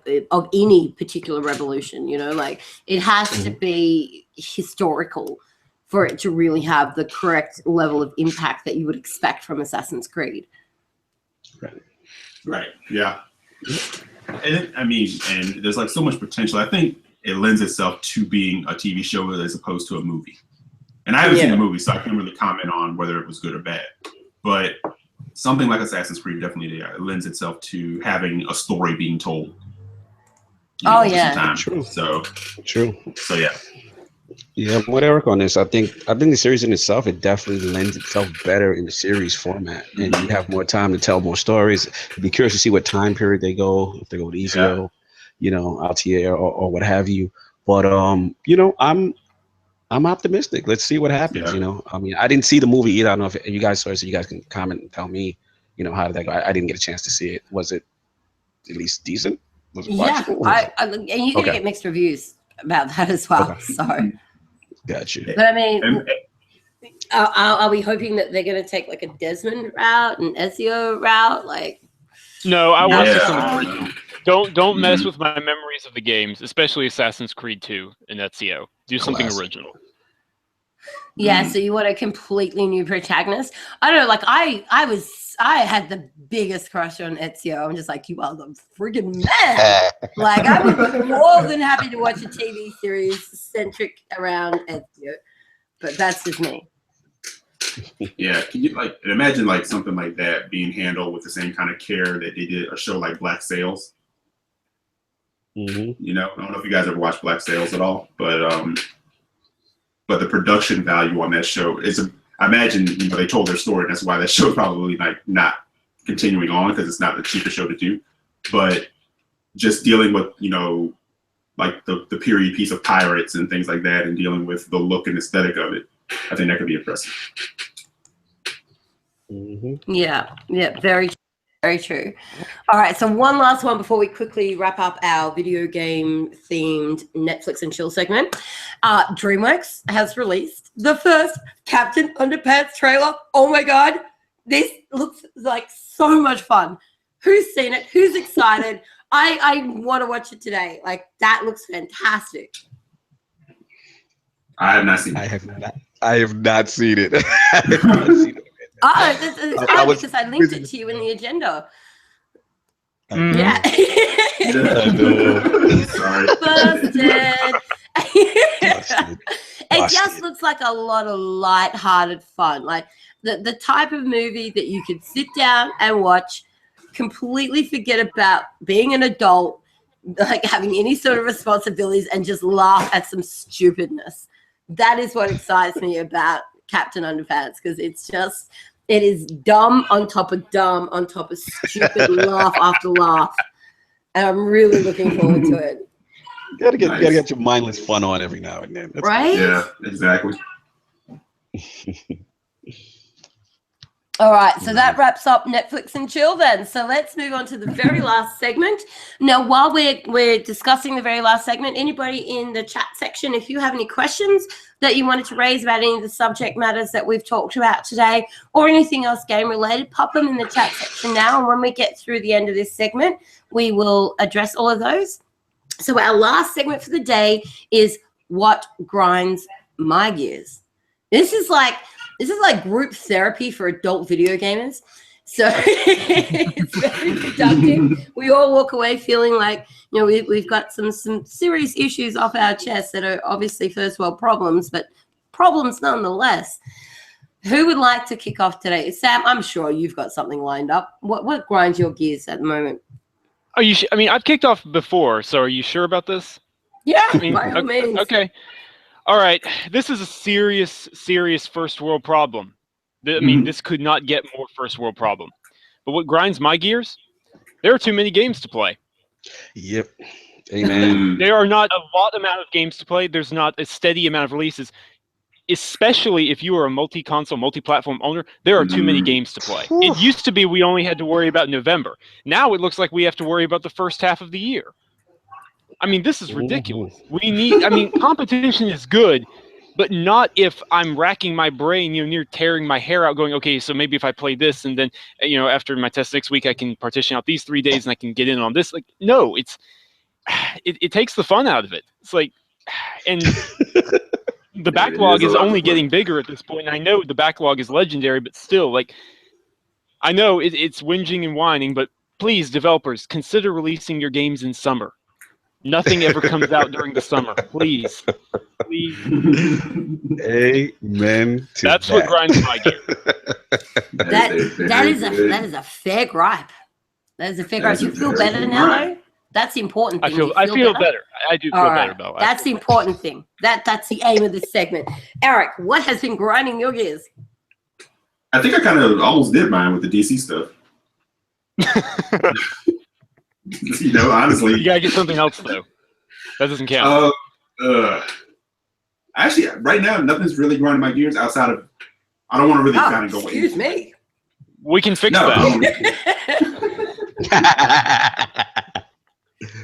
any particular revolution. Like it has to be historical for it to really have the correct level of impact that you would expect from Assassin's Creed. Right. Yeah. And and there's like so much potential. I think it lends itself to being a TV show as opposed to a movie. And I haven't seen the movie, so I can't really comment on whether it was good or bad. But something like Assassin's Creed definitely lends itself to having a story being told. Yeah. Time. True. So yeah. Yeah, I'm with Eric on this. I think the series in itself, it definitely lends itself better in the series format, and you have more time to tell more stories. I'd be curious to see what time period they go, if they go to EZO, Altier or what have you. But I'm optimistic. Let's see what happens. Yeah. I mean, I didn't see the movie either. I don't know if you guys saw it, so you guys can comment and tell me, how did that go? I didn't get a chance to see it. Was it at least decent? Was it watchable? And you're gonna get mixed reviews about that as well. Okay. So, got you. but I mean, are we hoping that they're gonna take like a Desmond route, an Ezio route, like? No, I watched this on the original. Don't mess with my memories of the games, especially Assassin's Creed 2 and Ezio. Do something original. Yeah, so you want a completely new protagonist? I don't know, like I had the biggest crush on Ezio. I'm just like, you are the friggin' man. Like, I would be more than happy to watch a TV series centric around Ezio. But that's just me. Yeah, can you imagine something like that being handled with the same kind of care that they did a show like Black Sails? Mm-hmm. I don't know if you guys ever watched Black Sails at all, but the production value on that show is, I imagine, they told their story, and that's why that show's probably not continuing on, because it's not the cheapest show to do. But just dealing with, the period piece of pirates and things like that, and dealing with the look and aesthetic of it, I think that could be impressive. Mm-hmm. Yeah, very, very true. All right, so one last one before we quickly wrap up our video game themed Netflix and chill segment. Dreamworks has released the first Captain Underpants trailer. Oh my God, this looks like so much fun. Who's seen it? Who's excited? I want to watch it today. Like, that looks fantastic. I have not seen it. I have not seen it. Because I linked it to you in the agenda. Yeah. Sorry. Busted. It just looks like a lot of light-hearted fun. Like the type of movie that you could sit down and watch, completely forget about being an adult, like having any sort of responsibilities, and just laugh at some stupidness. That is what excites me about Captain Underpants, because it is dumb on top of dumb on top of stupid, laugh after laugh. And I'm really looking forward to it. You gotta get your mindless fun on every now and then. That's right? Cool. Yeah, exactly. All right, so that wraps up Netflix and chill then. So let's move on to the very last segment. Now, while we're discussing the very last segment, anybody in the chat section, if you have any questions that you wanted to raise about any of the subject matters that we've talked about today, or anything else game related, pop them in the chat section now. And when we get through the end of this segment, we will address all of those. So our last segment for the day is what grinds my gears. This is like group therapy for adult video gamers. So it's very productive. We all walk away feeling like, we've got some serious issues off our chest that are obviously first world problems, but problems nonetheless. Who would like to kick off today? Sam, I'm sure you've got something lined up. What grinds your gears at the moment? Are you? I mean, I've kicked off before, so are you sure about this? Yeah, by all means. Okay. All right. This is a serious first world problem. I mean, this could not get more first world problem. But what grinds my gears? There are too many games to play. Yep. Amen. There are not a lot amount of games to play. There's not a steady amount of releases. Especially if you are a multi-console, multi-platform owner, there are too many games to play. It used to be we only had to worry about November. Now it looks like we have to worry about the first half of the year. I mean, this is ridiculous. Competition is good, but not if I'm racking my brain, near tearing my hair out going, okay, so maybe if I play this and then, after my test next week, I can partition out these 3 days and I can get in on this. Like, no, it takes the fun out of it. It's like, and the backlog is only getting bigger at this point. And I know the backlog is legendary, but still, like, I know it's whinging and whining, but please, developers, consider releasing your games in summer. Nothing ever comes out during the summer. Please. Amen. That's what grinds my gear. That is a fair gripe. That is a fair gripe. Do you feel better now, though? That's the important thing. I feel better. I do feel better about it. That's the important thing. That's the aim of this segment. Eric, what has been grinding your gears? I think I kind of almost did mine with the DC stuff. Honestly. You gotta get something else though. That doesn't count. Actually, right now, nothing's really grinding my gears outside of. I don't want to really kind of go. Excuse me. We can fix that.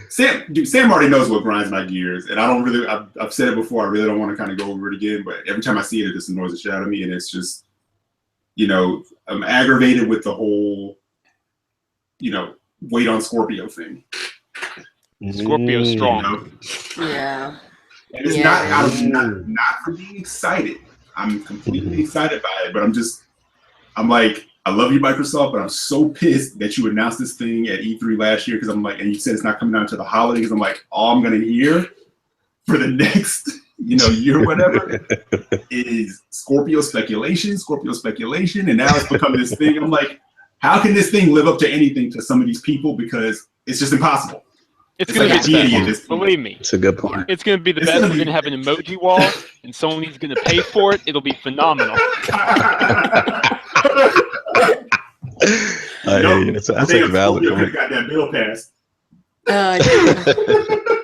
Sam already knows what grinds my gears, and I don't really. I've said it before. I really don't want to kind of go over it again. But every time I see it, it just annoys the shit out of me, and it's just, I'm aggravated with the whole, wait on Scorpio thing. Scorpio's strong. Yeah. And it's not for being excited. I'm completely excited by it, but I'm like, I love you, Microsoft, but I'm so pissed that you announced this thing at E3 last year because I'm like, and you said it's not coming out until the holidays. I'm like, all I'm gonna hear for the next, year, whatever, is Scorpio speculation, and now it's becoming this thing. And I'm like, how can this thing live up to anything to some of these people? Because it's just impossible. It's going to be the best. Believe me. It's a good point. It's going to be the best. We're going to have an emoji wall, and Sony's going to pay for it. It'll be phenomenal. That's a valid point. Got that bill passed.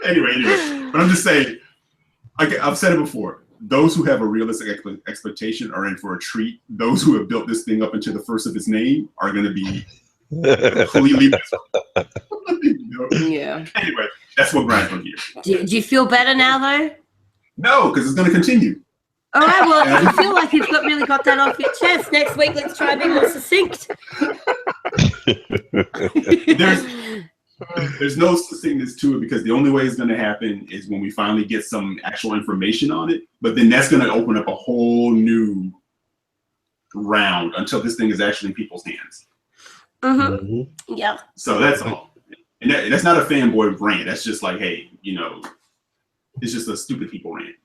Anyway, but I'm just saying, I've said it before. Those who have a realistic expectation are in for a treat. Those who have built this thing up into the first of its name are going to be completely Yeah. Anyway, that's what grinds on here. Do you feel better now, though? No, because it's going to continue. All right, well, I feel like you've really got that off your chest. Next week, let's try and be more succinct. There's no succinctness to it because the only way it's going to happen is when we finally get some actual information on it. But then that's going to open up a whole new round until this thing is actually in people's hands. Mm-hmm. Yeah. So that's all. And that's not a fanboy rant. That's just like, hey, it's just a stupid people rant.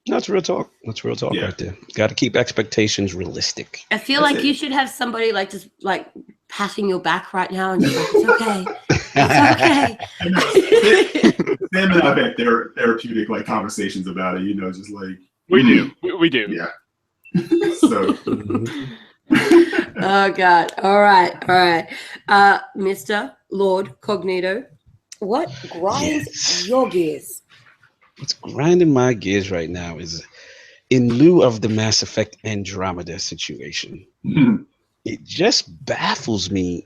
That's real talk. That's real talk right there. Got to keep expectations realistic. I feel like you should have somebody just patting your back right now and just like, it's okay. It's okay. Sam and I've had therapeutic conversations about it, just like we do. Yeah. So oh God. All right. Mr. Lord Cognito, what grinds your gears? What's grinding my gears right now is, in lieu of the Mass Effect Andromeda situation, it just baffles me,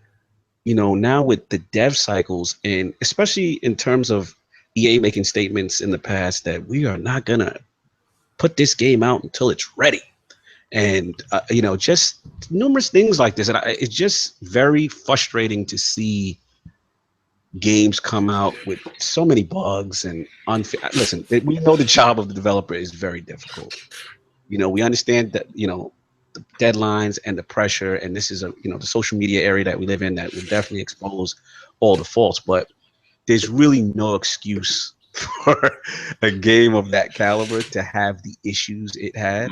now with the dev cycles, and especially in terms of EA making statements in the past that we are not going to put this game out until it's ready. And, just numerous things like this. And it's just very frustrating to see games come out with so many bugs and listen, we know the job of the developer is very difficult. We understand that, the deadlines and the pressure, and this is the social media area that we live in that will definitely expose all the faults, but there's really no excuse for a game of that caliber to have the issues it had.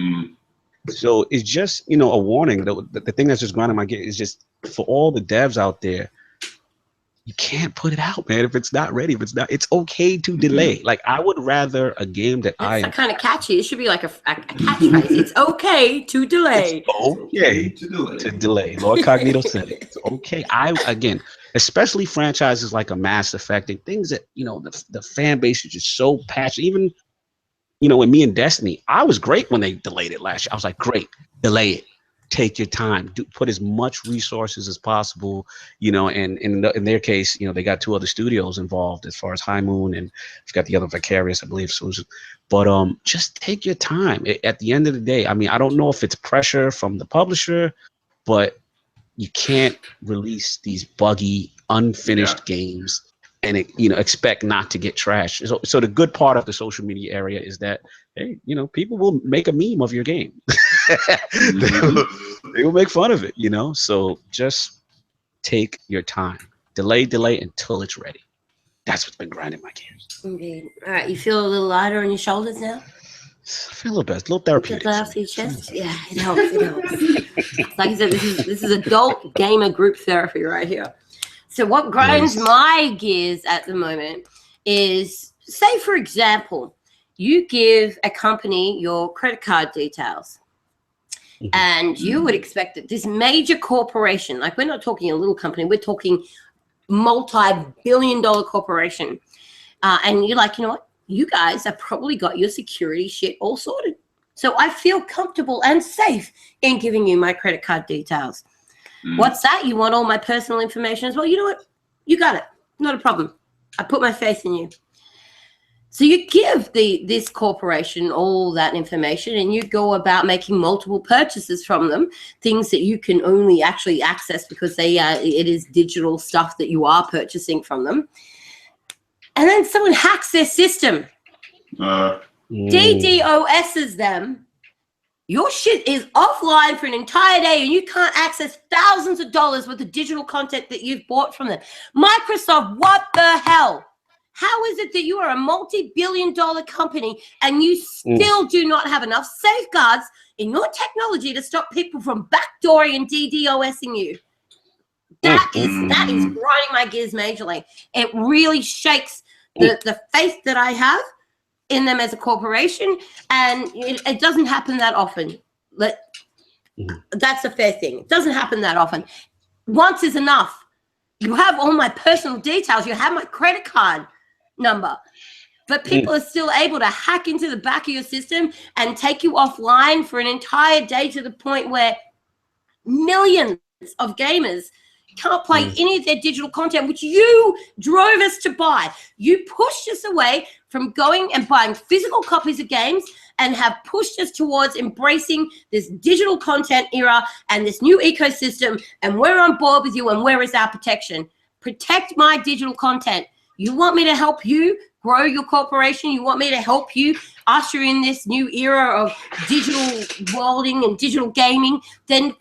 So it's just, a warning. The thing that's just grinding my gear is just for all the devs out there, you can't put it out, man. If it's not ready, it's okay to delay. I would rather a game that It's kind of catchy. It should be like a catchphrase. It's okay to delay. It's okay to delay. Lord Cognito said it. It's okay. Again, especially franchises like a Mass Effect and things that, the fan base is just so passionate. Even, with me and Destiny, I was great when they delayed it last year. I was like, great, delay it. Take your time. Put as much resources as possible, and in their case, they got 2 other studios involved as far as High Moon, and you've got the other Vicarious, I believe. So, but just take your time. At the end of the day, I don't know if it's pressure from the publisher, but you can't release these buggy, unfinished games and expect not to get trashed. So the good part of the social media area is that, hey, people will make a meme of your game. They will make fun of it, So just take your time. Delay until it's ready. That's what's been grinding my gears. Indeed. All right, you feel a little lighter on your shoulders now? I feel a little better. A little therapeutic. Off your chest? Yeah, it helps. Like I said, this is adult gamer group therapy right here. So what grinds my gears at the moment is, say, for example, you give a company your credit card details. And you would expect that this major corporation, like we're not talking a little company, we're talking multi-billion-dollar corporation. And you're like, you know what? You guys have probably got your security shit all sorted. So I feel comfortable and safe in giving you my credit card details. What's that? You want all my personal information as well? You know what? You got it. Not a problem. I put my faith in you. So you give this corporation all that information and you go about making multiple purchases from them, things that you can only actually access because it is digital stuff that you are purchasing from them. And then someone hacks their system, DDoSes them. Your shit is offline for an entire day and you can't access thousands of dollars worth of digital content that you've bought from them. Microsoft, what the hell? How is it that you are a multi-billion-dollar company and you still do not have enough safeguards in your technology to stop people from backdooring and DDoSing you? That is grinding my gears majorly. It really shakes the faith that I have in them as a corporation, and it doesn't happen that often. That's a fair thing. It doesn't happen that often. Once is enough. You have all my personal details. You have my credit card number, but people are still able to hack into the back of your system and take you offline for an entire day to the point where millions of gamers can't play any of their digital content, which you drove us to buy. You pushed us away from going and buying physical copies of games and have pushed us towards embracing this digital content era and this new ecosystem, and we're on board with you, and where is our protection? Protect my digital content. You want me to help you grow your corporation? You want me to help you usher in this new era of digital worlding and digital gaming? Then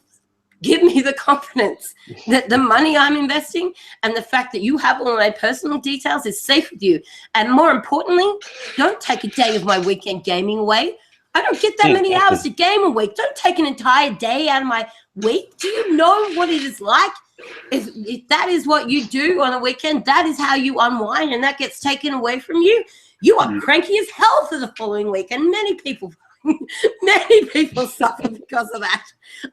give me the confidence that the money I'm investing and the fact that you have all my personal details is safe with you. And more importantly, don't take a day of my weekend gaming away. I don't get that many hours to game a week. Don't take an entire day out of my week. Do you know what it is like? If that is what you do on a weekend, that is how you unwind, and that gets taken away from you. You are cranky as hell for the following week, and many people suffer because of that.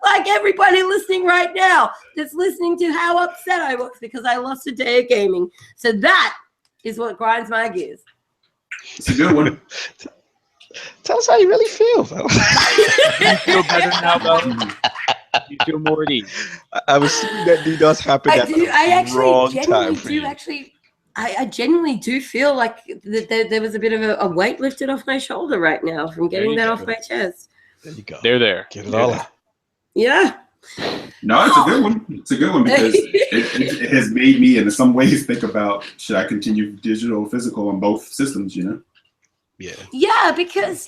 Like everybody listening right now that's listening to how upset I was because I lost a day of gaming. So that is what grinds my gears. It's a good one. Tell us how you really feel, though. You feel better now, though. You feel more at ease. I was seeing that DDoS happen at the wrong time. I genuinely do feel like that there was a bit of a weight lifted off my shoulder right now from getting that off my chest. There you go. They're there. Get it all out. Yeah. No, it's a good one. It's a good one because it has made me, in some ways, think about, should I continue digital or physical on both systems, you know? Yeah, because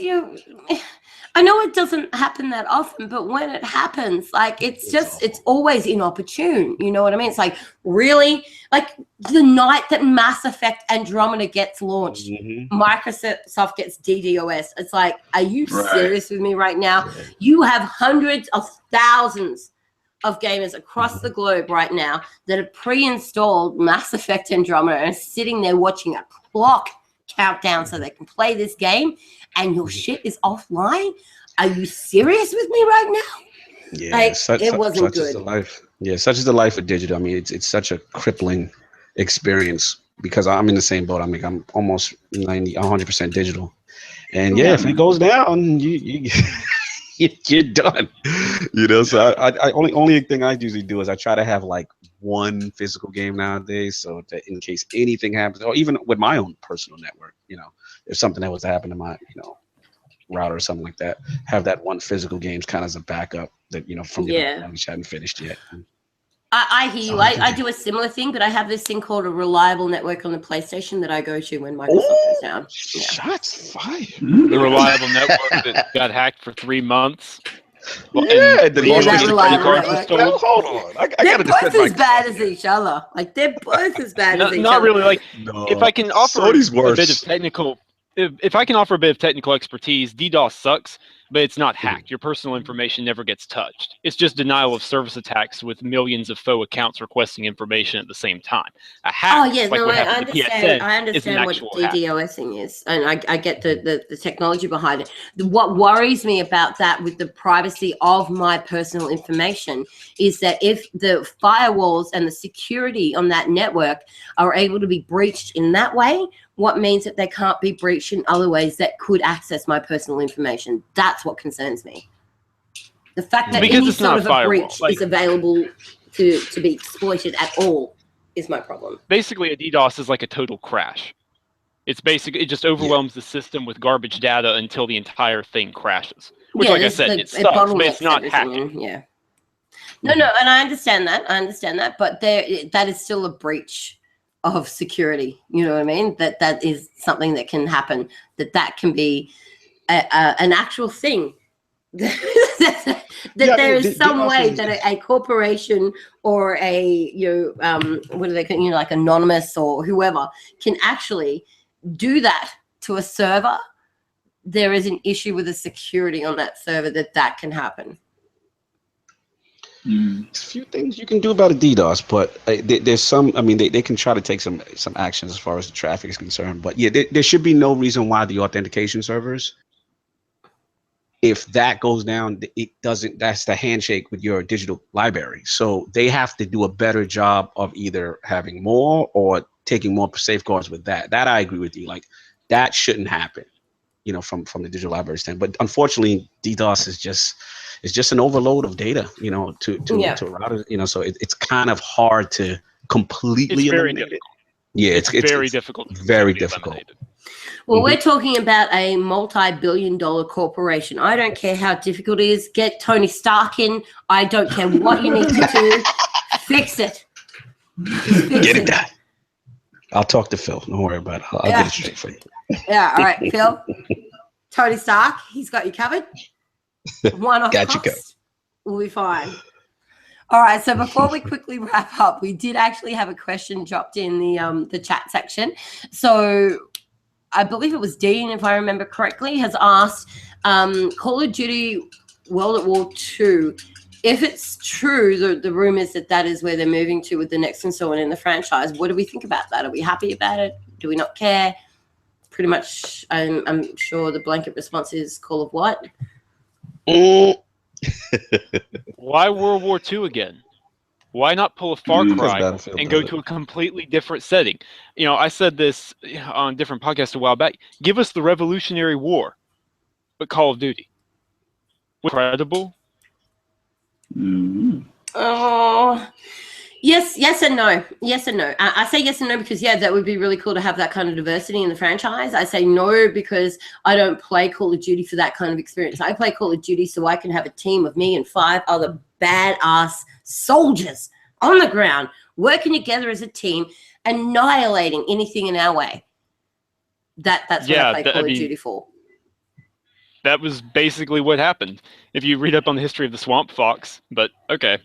I know it doesn't happen that often, but when it happens, like it's always inopportune. You know what I mean? It's like, really, like the night that Mass Effect Andromeda gets launched, Microsoft gets DDoS. It's like, are you serious with me right now? Yeah. You have hundreds of thousands of gamers across the globe right now that have pre-installed Mass Effect Andromeda and are sitting there watching a clock countdown so they can play this game, and your shit is offline. Are you serious with me right now? Yeah, like, it wasn't good. Is the life. Yeah, such is the life of digital. I mean, it's such a crippling experience because I'm in the same boat. I mean, I'm almost 100% digital, and if it goes down, you're done. You know, so I only thing I usually do is I try to have like one physical game nowadays, so that in case anything happens, or even with my own personal network, you know, if something that was to happen to my, router or something like that, have that one physical games kind of as a backup that, from which hadn't finished yet. I hear you. I do a similar thing, but I have this thing called a reliable network on the PlayStation that I go to when Microsoft goes down. Yeah. Shots fired. The reliable network that got hacked for 3 months. Hold on. I they're both as bad as each other. Like, they're both as bad as each other. Not really. Like, if I can offer a bit of technical, if I can offer a bit of technical expertise, DDoS sucks. but it's not hacked. Your personal information never gets touched. It's just denial of service attacks with millions of faux accounts requesting information at the same time. A hack, I understand what DDoSing is, and I get the technology behind it. What worries me about that with the privacy of my personal information is that if the firewalls and the security on that network are able to be breached in that way, what means that they can't be breached in other ways that could access my personal information. That's what concerns me. The fact that any sort of a breach is available to be exploited at all is my problem. Basically, a DDoS is like a total crash. It just overwhelms the system with garbage data until the entire thing crashes. Which, like I said, it sucks, but it's not hacking. Yeah. No, and I understand that. But that is still a breach of security. You know what I mean? That is something that can happen. That can be an actual thing. There is some way that a corporation or a what do they call, like Anonymous or whoever can actually do that to a server. There is an issue with the security on that server that can happen. There's a few things you can do about a DDoS, but there's some. I mean, they can try to take some actions as far as the traffic is concerned. But yeah, there should be no reason why the authentication servers, if that goes down, it doesn't. That's the handshake with your digital library. So they have to do a better job of either having more or taking more safeguards with that. That I agree with you. Like that shouldn't happen, from the digital library standpoint. But unfortunately, DDoS is just an overload of data, to routers, so it's kind of hard to completely eliminate it. Yeah, it's very difficult. Very difficult. Well, we're talking about a multi-billion-dollar corporation. I don't care how difficult it is. Get Tony Stark in. I don't care what you need to do. Fix it. Get it done. I'll talk to Phil. Don't worry about it. I'll get it straight for you. Yeah, all right, Phil. Tony Stark, he's got you covered. One-off cost. We'll be fine. All right, so before we quickly wrap up, we did actually have a question dropped in the chat section. So I believe it was Dean, if I remember correctly, has asked Call of Duty World at War II, if it's true, the rumors that is where they're moving to with the next installment in the franchise, what do we think about that? Are we happy about it? Do we not care? Pretty much, I'm sure the blanket response is Call of what? Why World War II again? Why not pull a Far Cry and go to a completely different setting? I said this on a different podcast a while back. Give us the Revolutionary War, but Call of Duty. Incredible. Oh, yes and no. Yes and no. I say yes and no because, that would be really cool to have that kind of diversity in the franchise. I say no because I don't play Call of Duty for that kind of experience. I play Call of Duty so I can have a team of me and 5 other badass soldiers on the ground working together as a team, annihilating anything in our way. That's what I play Call of Duty for. That was basically what happened. If you read up on the history of the Swamp Fox, but okay.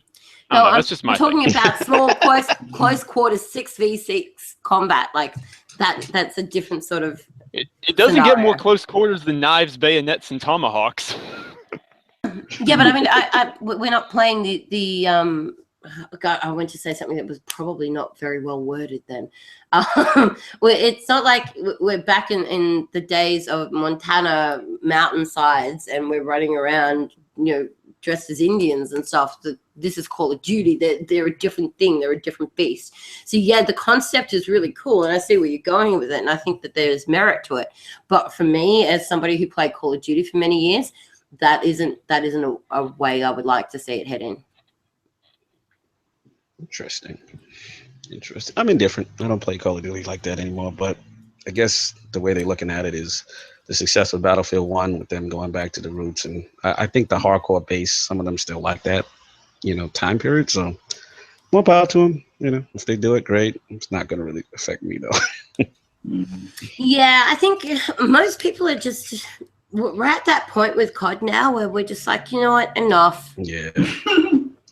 That's just my talking about small close quarters 6v6 combat. Like that's a different sort of It doesn't get more close quarters than knives, bayonets, and tomahawks. Yeah, but I mean, we're not playing the I went to say something that was probably not very well worded then. It's not like we're back in the days of Montana mountainsides and we're running around, dressed as Indians and stuff. This is Call of Duty. They're a different thing. They're a different beast. So the concept is really cool, and I see where you're going with it, and I think that there's merit to it. But for me, as somebody who played Call of Duty for many years, that isn't a way I would like to see it head in. Interesting. I'm indifferent. I don't play Call of Duty like that anymore, but I guess the way they're looking at it is the success of Battlefield 1 with them going back to the roots. And I think the hardcore base, some of them still like that, time period. So more power to them. If they do it, great. It's not going to really affect me, though. Yeah, I think most people are just... We're at that point with COD now where we're just like, you know what, enough. Yeah.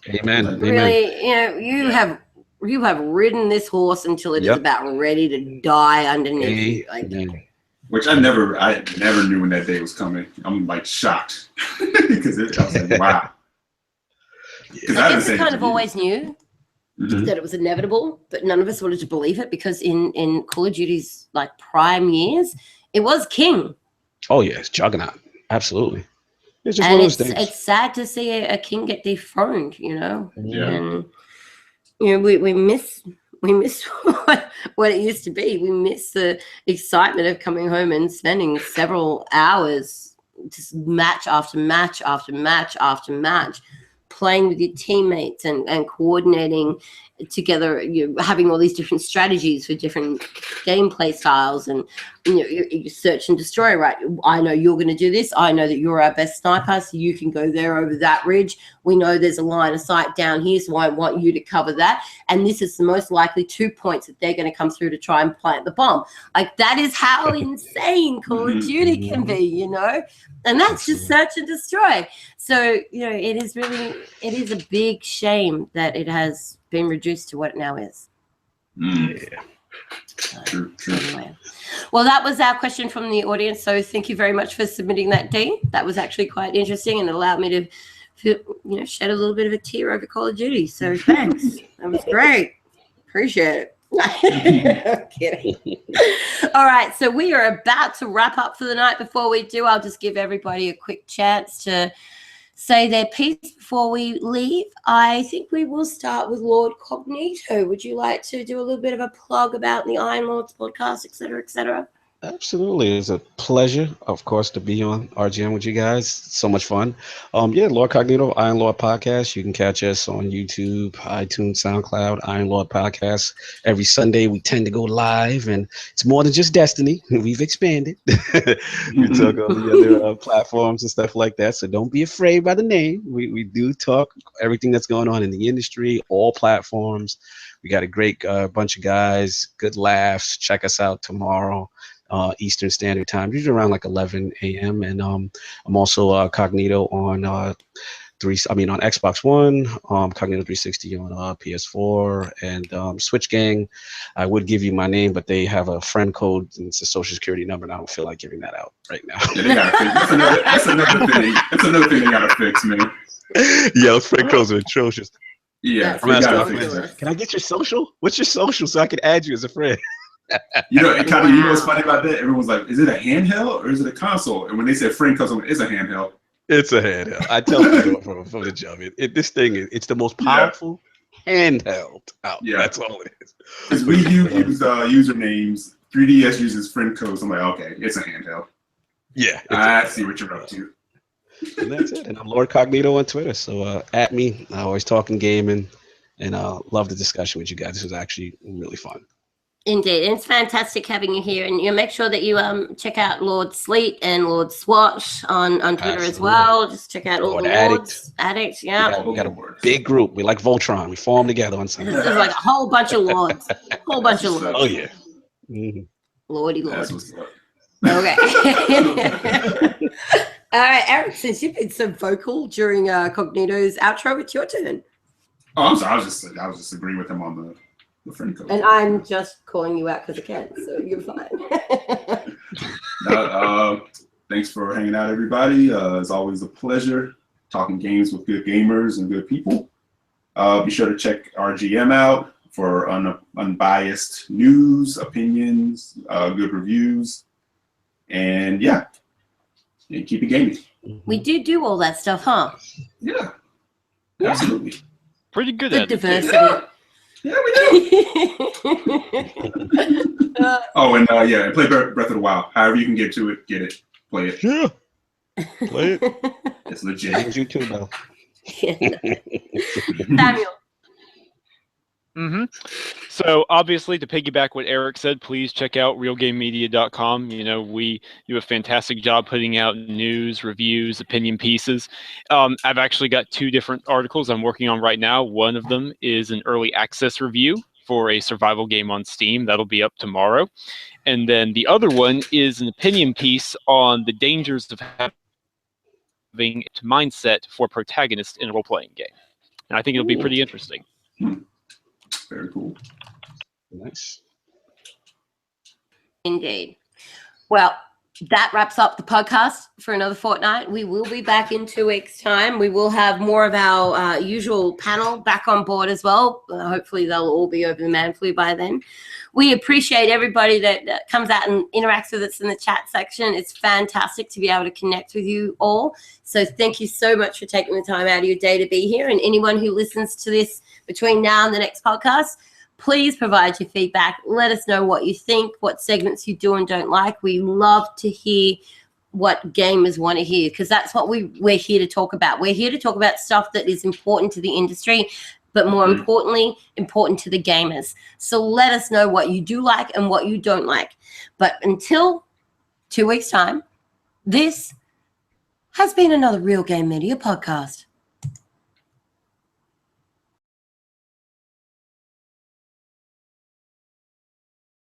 Amen. Really, you have ridden this horse until it is about ready to die underneath you. Like, Which I never knew when that day was coming. I'm like shocked because I was like, wow. I guess we kind of always knew that it was inevitable, but none of us wanted to believe it because in Call of Duty's like prime years, it was king. Oh yeah, it's juggernaut. Absolutely. It's just one of those things. It's sad to see a king get dethroned, you know. Yeah. And you know, we miss what it used to be. We miss the excitement of coming home and spending several hours just match after match after match after match, playing with your teammates and coordinating together, having all these different strategies for different gameplay styles, and you search and destroy, right? I know you're going to do this. I know that you're our best sniper, so you can go there over that ridge. We know there's a line of sight down here, so I want you to cover that. And this is the most likely 2 points that they're going to come through to try and plant the bomb. Like, that is how insane Call of Duty can be, you know? And that's just search and destroy. So, it is a big shame that it has been reduced to what it now is. Yeah. True. Anyway. Well, that was our question from the audience. So thank you very much for submitting that, Dee. That was actually quite interesting and allowed me to feel, shed a little bit of a tear over Call of Duty. So thanks. That was great. Appreciate it. I'm kidding. All right. So we are about to wrap up for the night. Before we do, I'll just give everybody a quick chance to say their piece before we leave. I think we will start with Lord Cognito. Would you like to do a little bit of a plug about the Iron Lords podcast, et cetera, et cetera? Absolutely. It's a pleasure, of course, to be on RGM with you guys. It's so much fun. Lord Cognito, Iron Lord Podcast. You can catch us on YouTube, iTunes, SoundCloud, Iron Lord Podcast. Every Sunday we tend to go live, and it's more than just Destiny. We've expanded. We talk on the other platforms and stuff like that. So don't be afraid by the name. We do talk everything that's going on in the industry, all platforms. We got a great bunch of guys, good laughs. Check us out tomorrow. Eastern Standard Time, usually around like 11 a.m. And I'm also Cognito on on Xbox One, Cognito 360 on PS4, and Switch Gang. I would give you my name, but they have a friend code and it's a social security number, and I don't feel like giving that out right now. Yeah, they gotta fix. That's another thing. That's another thing they gotta fix, man. Yeah, those friend codes are atrocious. Yeah, can I get your social? What's your social so I can add you as a friend? What's funny about that? Everyone's like, is it a handheld or is it a console? And when they said friend comes on, it's a handheld. It's a handheld. I tell people from the jump, this thing it's the most powerful handheld out. Yeah, that's all it is. Because we use usernames. 3DS uses friend codes. I'm like, okay, it's a handheld. Yeah, I see what you're up to. And that's it. And I'm Lord Cognito on Twitter. So at me, I always talking gaming, and love the discussion with you guys. This was actually really fun. Indeed, and it's fantastic having you here. And make sure that you check out Lord Sleet and Lord Swatch on Twitter as well. Just check out all the Lords. Addict, yeah. We got a big group. We like Voltron. We form together on Sunday. There's like a whole bunch of Lords. Oh yeah. Mm-hmm. Lordy Lord. That's what's up. Okay. All right, Eric, since you've been so vocal during Cognito's outro, it's your turn. Oh, I'm sorry. I was just agreeing with him on the friend code. And I'm just calling you out because I can, so you're fine. Thanks for hanging out, everybody. It's always a pleasure talking games with good gamers and good people. Be sure to check RGM out for unbiased news, opinions, good reviews, and keep it gaming. We do all that stuff, huh? Yeah, absolutely. Pretty good at diversity. Yeah, we do. And play Breath of the Wild. However you can get to it, get it. Play it. Yeah. Play it. It's legit. You too, though. Samuel. Mm-hmm. So obviously, to piggyback what Eric said, please check out realgamemedia.com. We do a fantastic job putting out news, reviews, opinion pieces. I've actually got 2 different articles I'm working on right now. One of them is an early access review for a survival game on Steam. That'll be up tomorrow. And then the other one is an opinion piece on the dangers of having a mindset for protagonists in a role-playing game. And I think it'll be pretty interesting. Very cool. Nice. Indeed. Well, that wraps up the podcast for another fortnight. We will be back in 2 weeks' time. We will have more of our usual panel back on board as well. Hopefully they'll all be over the man flu by then. We appreciate everybody that comes out and interacts with us in the chat section. It's fantastic to be able to connect with you all. So thank you so much for taking the time out of your day to be here. And anyone who listens to this between now and the next podcast, please provide your feedback. Let us know what you think, what segments you do and don't like. We love to hear what gamers want to hear, because that's what we're here to talk about. We're here to talk about stuff that is important to the industry, but more importantly, important to the gamers. So let us know what you do like and what you don't like. But until 2 weeks' time, this has been another Real Game Media podcast.